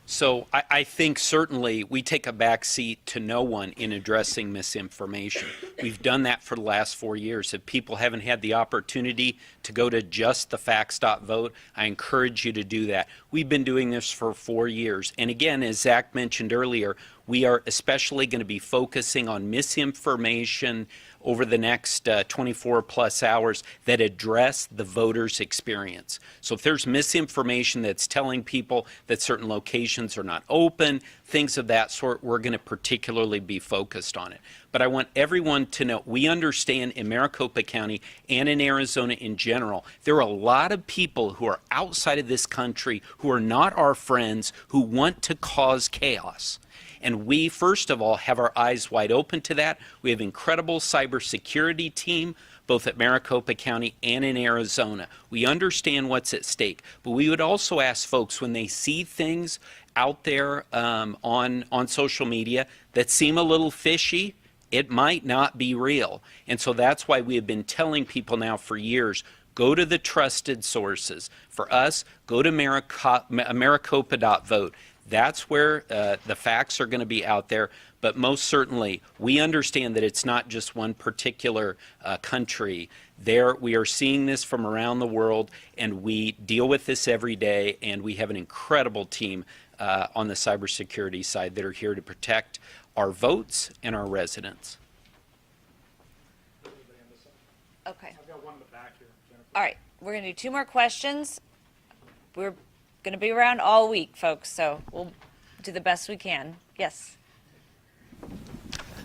So I think certainly we take a back seat to no one in addressing misinformation. We've done that for the last 4 years. If people haven't had the opportunity to go to justthefacts.vote, I encourage you to do that. We've been doing this for 4 years. And again, as Zach mentioned earlier, we are especially going to be focusing on misinformation over the next 24 plus hours that address the voter's experience. So if there's misinformation that's telling people that certain locations are not open, things of that sort, we're going to particularly be focused on it. But I want everyone to know, we understand in Maricopa County and in Arizona in general, there are a lot of people who are outside of this country who are not our friends, who want to cause chaos. And we, first of all, have our eyes wide open to that. We have an incredible cybersecurity team, both at Maricopa County and in Arizona. We understand what's at stake. But we would also ask folks, when they see things out there on social media that seem a little fishy, it might not be real. And so that's why we have been telling people now for years, go to the trusted sources. For us, go to maricopa.vote. That's where the facts are going to be out there. But most certainly, we understand that it's not just one particular country. We are seeing this from around the world, and we deal with this every day, and we have an incredible team on the cybersecurity side that are here to protect our votes and our residents. Okay. I've got one in the back here, Jennifer. All right, we're going to do 2 more questions. We're going to be around all week, folks, so we'll do the best we can. Yes.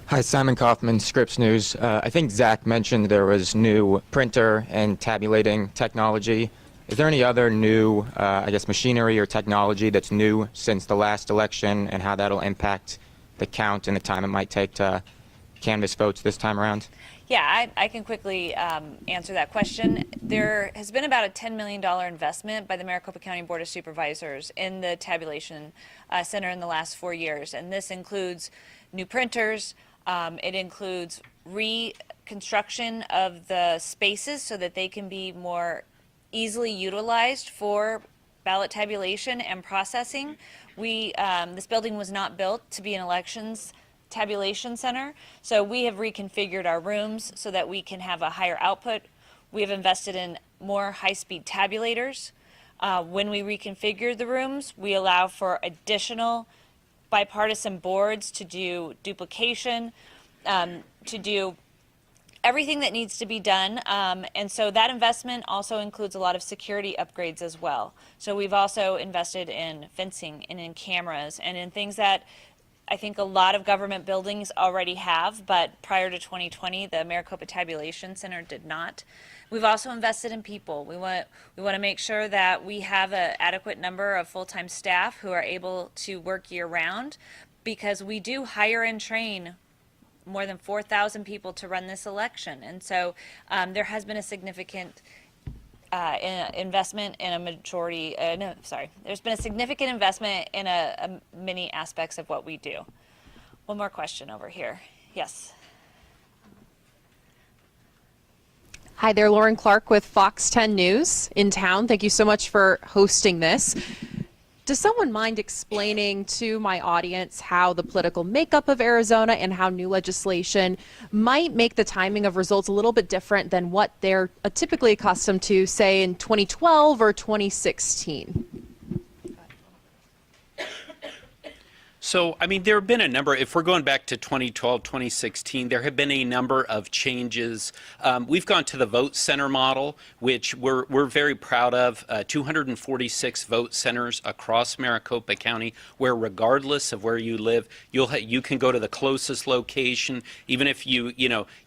Hi, Simon Kaufman, Scripps News. I think Zach mentioned there was new printer and tabulating technology. Is there any other new, machinery or technology that's new since the last election, and how that'll impact the count and the time it might take to canvass votes this time around? Yeah, I can quickly answer that question. There has been about a $10 million investment by the Maricopa County Board of Supervisors in the tabulation center in the last 4 years. And this includes new printers. It includes reconstruction of the spaces so that they can be more easily utilized for ballot tabulation and processing. This building was not built to be an elections tabulation center, so we have reconfigured our rooms so that we can have a higher output. We have invested in more high-speed tabulators. When we reconfigure the rooms, we allow for additional bipartisan boards to do duplication, to do everything that needs to be done. And so that investment also includes a lot of security upgrades as well. So we've also invested in fencing and in cameras and in things that I think a lot of government buildings already have, but prior to 2020, the Maricopa Tabulation Center did not. We've also invested in people. We want to make sure that we have an adequate number of full-time staff who are able to work year-round, because we do hire and train more than 4,000 people to run this election. And so there has been a significant investment in there's been a significant investment in many aspects of what we do. One more question over here. Yes. Hi there, Lauren Clark with Fox 10 News in town. Thank you so much for hosting this. Does someone mind explaining to my audience how the political makeup of Arizona and how new legislation might make the timing of results a little bit different than what they're typically accustomed to, say, in 2012 or 2016? So, I mean, there have been a number, if we're going back to 2012, 2016, there have been a number of changes. We've gone to the vote center model, which we're very proud of, 246 vote centers across Maricopa County, where regardless of where you live, you can go to the closest location. Even if you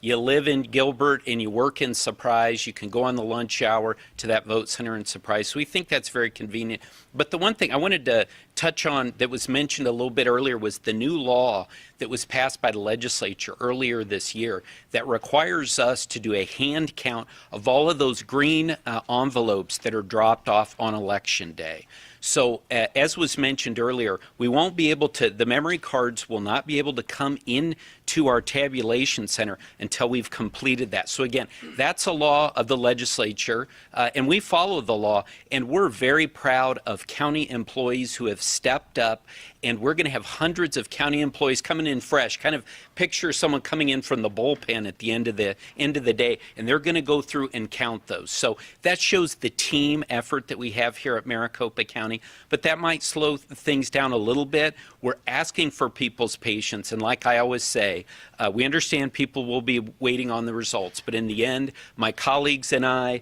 live in Gilbert and you work in Surprise, you can go on the lunch hour to that vote center in Surprise. So we think that's very convenient. But the one thing I wanted to touch on that was mentioned a little bit earlier was the new law that was passed by the legislature earlier this year that requires us to do a hand count of all of those green envelopes that are dropped off on election day. So as was mentioned earlier, we won't be able to, the memory cards will not be able to come in to our tabulation center until we've completed that. So again, that's a law of the legislature, and we follow the law, and we're very proud of county employees who have stepped up, and we're going to have hundreds of county employees coming in fresh. Kind of picture someone coming in from the bullpen at the end of the day, and they're going to go through and count those. So that shows the team effort that we have here at Maricopa County, but that might slow things down a little bit. We're asking for people's patience, and like I always say, we understand people will be waiting on the results, but in the end, my colleagues and I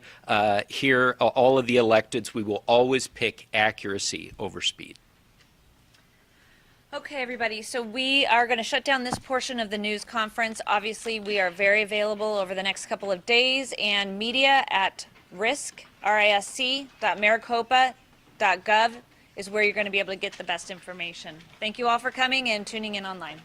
here, all of the electeds, we will always pick accuracy over speed. Okay, everybody, so we are going to shut down this portion of the news conference. Obviously, we are very available over the next couple of days, and media at risc.maricopa.gov is where you're going to be able to get the best information. Thank you all for coming and tuning in online.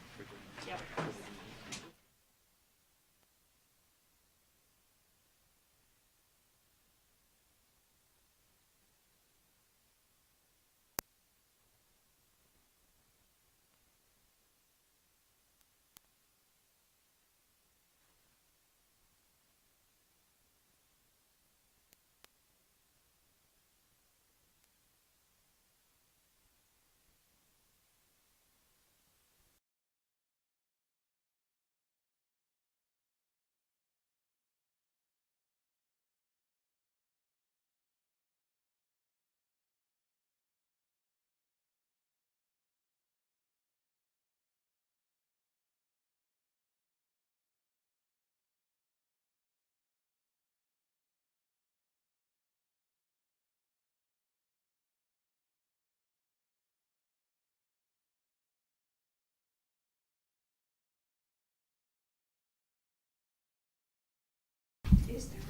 Is there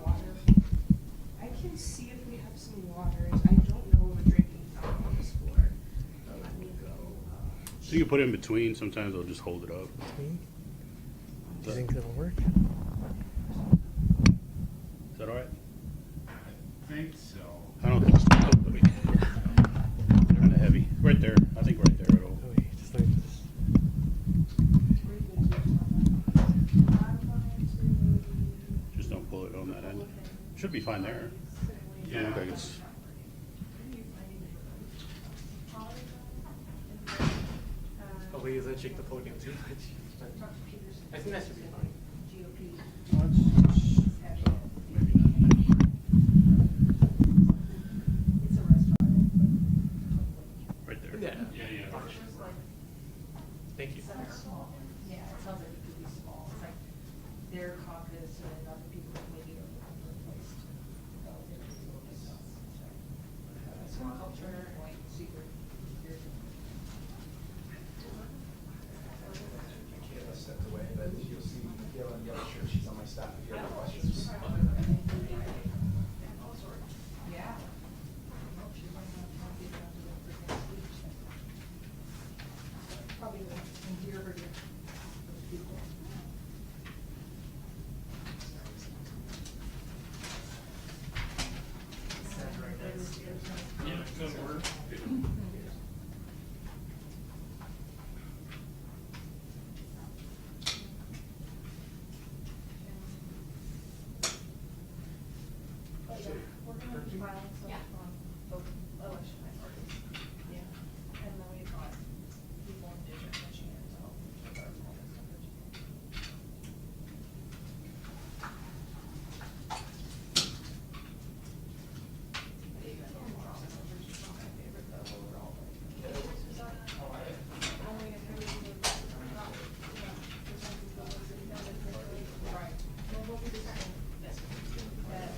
water? I can see if we have some water. I don't know if we're drinking fountain on this floor. But let me go. So you can put it in between. Sometimes they'll just hold it up. Do you think that'll work? Is that all right? I think so. I don't think so. Kind of heavy. Right there. I think right there it'll. Just like this. Just don't pull it on that end. Should be fine there. Yeah, look like it's. Oh, please, I checked the podium too much. I think that should be fine. Right there. Yeah. Yeah. Thank you. Yeah, it sounds like it could be small. It's like their caucus and other people maybe are replaced. Small culture, like secret. Kayla stepped away, but you'll see Kayla in the other shirt. She's on my staff if you have questions. Yeah. Probably can hear her. Yeah, good work. We're going to be filing some on both election minorities. Yeah. And then we've got people in district Michigan to help with our bonus coverage.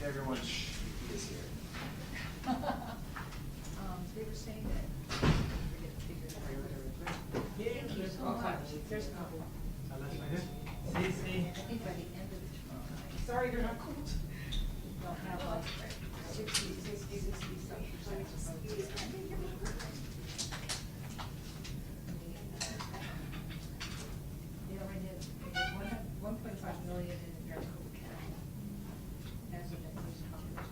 Everyone is here. They were saying that. Yeah, there's a couple. I think by the end of the tomorrow night. Sorry, you're not cold. Don't have like 60 Yeah, we did. 1.5 million in Maricopa County. As of the news conference.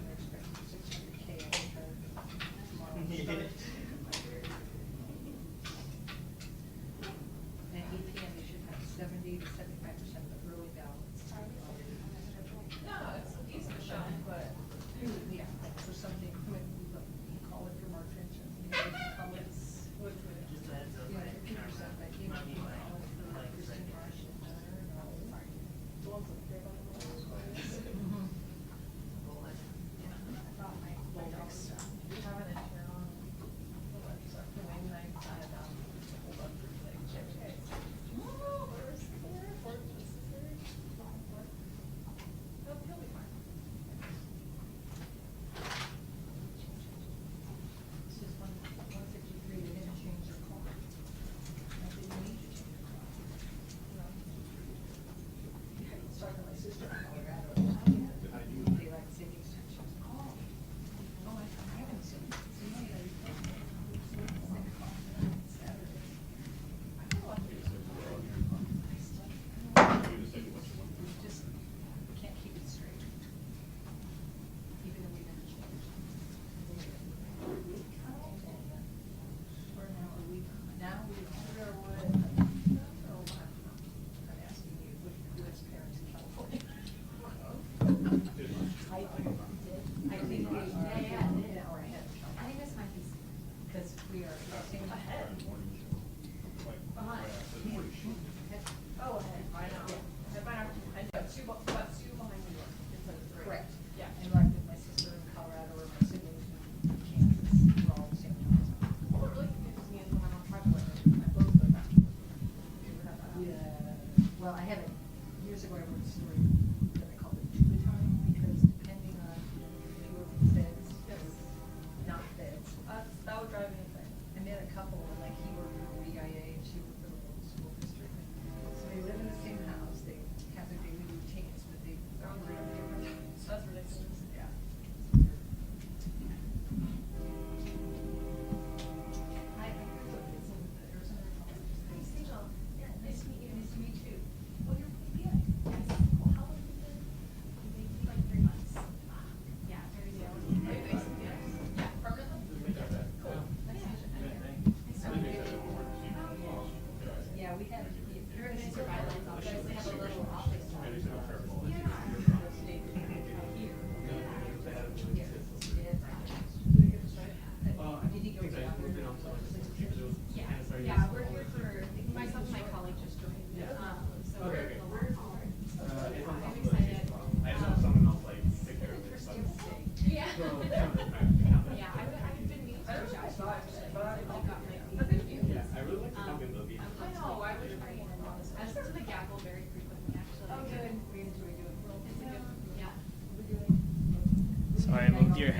your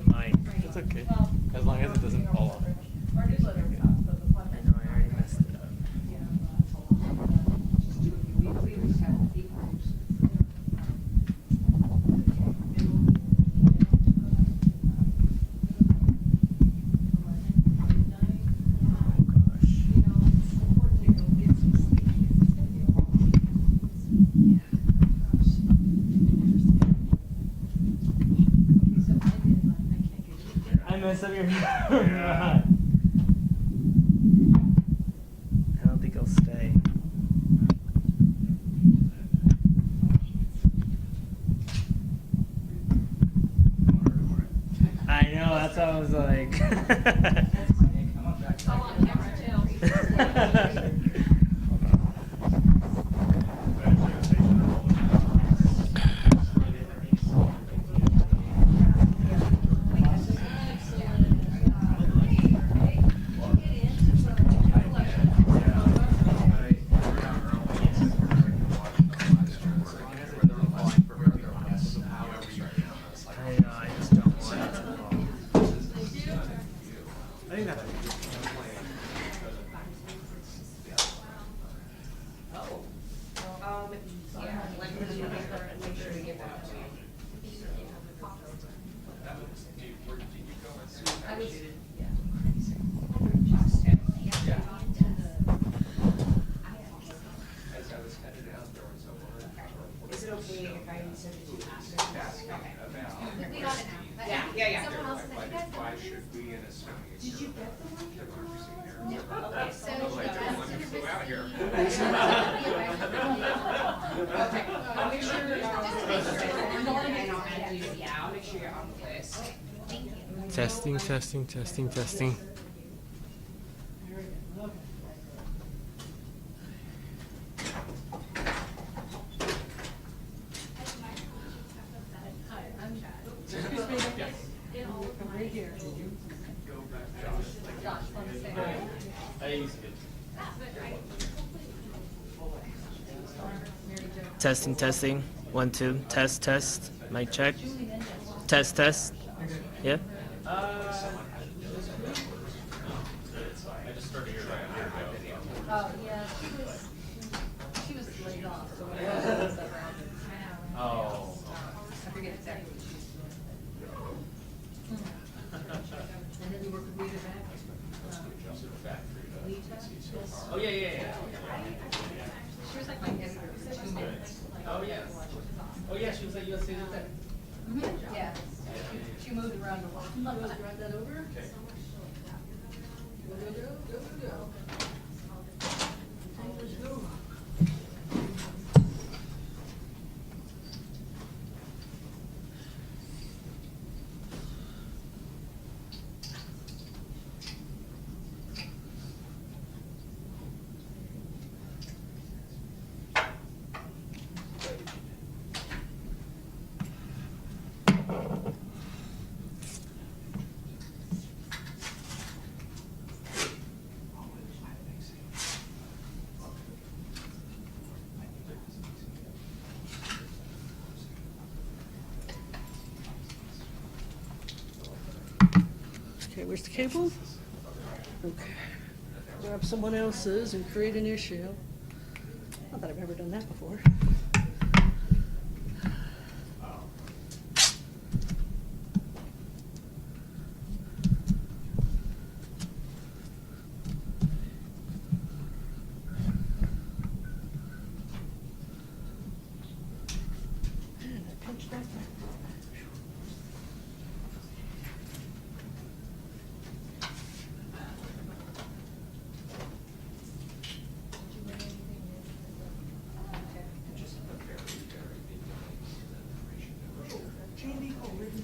mic. It's okay. As long as it doesn't fall off. I know, I already messed it up. I messed up your I don't think I'll stay. I know, that's what I was like. I know, I just don't want it to fall. I think that Is it okay if I send it to you after? Okay. We got it now. Yeah. Someone else said, you guys got this? Did you get the one? No. Okay, so okay. I'll make sure you're on the list. And I'll make sure you're on the list. Thank you. Testing. Testing. 1, 2. Test. Mic check. Test. Yeah. Oh, yeah, she was laid off, so when I was around. Oh. I forget exactly what she was. And then you work with Rita back? Oh, yeah. She was like my editor for 2 minutes. Oh, yeah. Oh, yeah, she was at USA today. Yeah, she moved around a lot. You want to drive that over? Okay. Go. Okay, where's the cable? Okay. Grab someone else's and create an issue. Not that I've ever done that before. Man, I pinched that back. Jamie already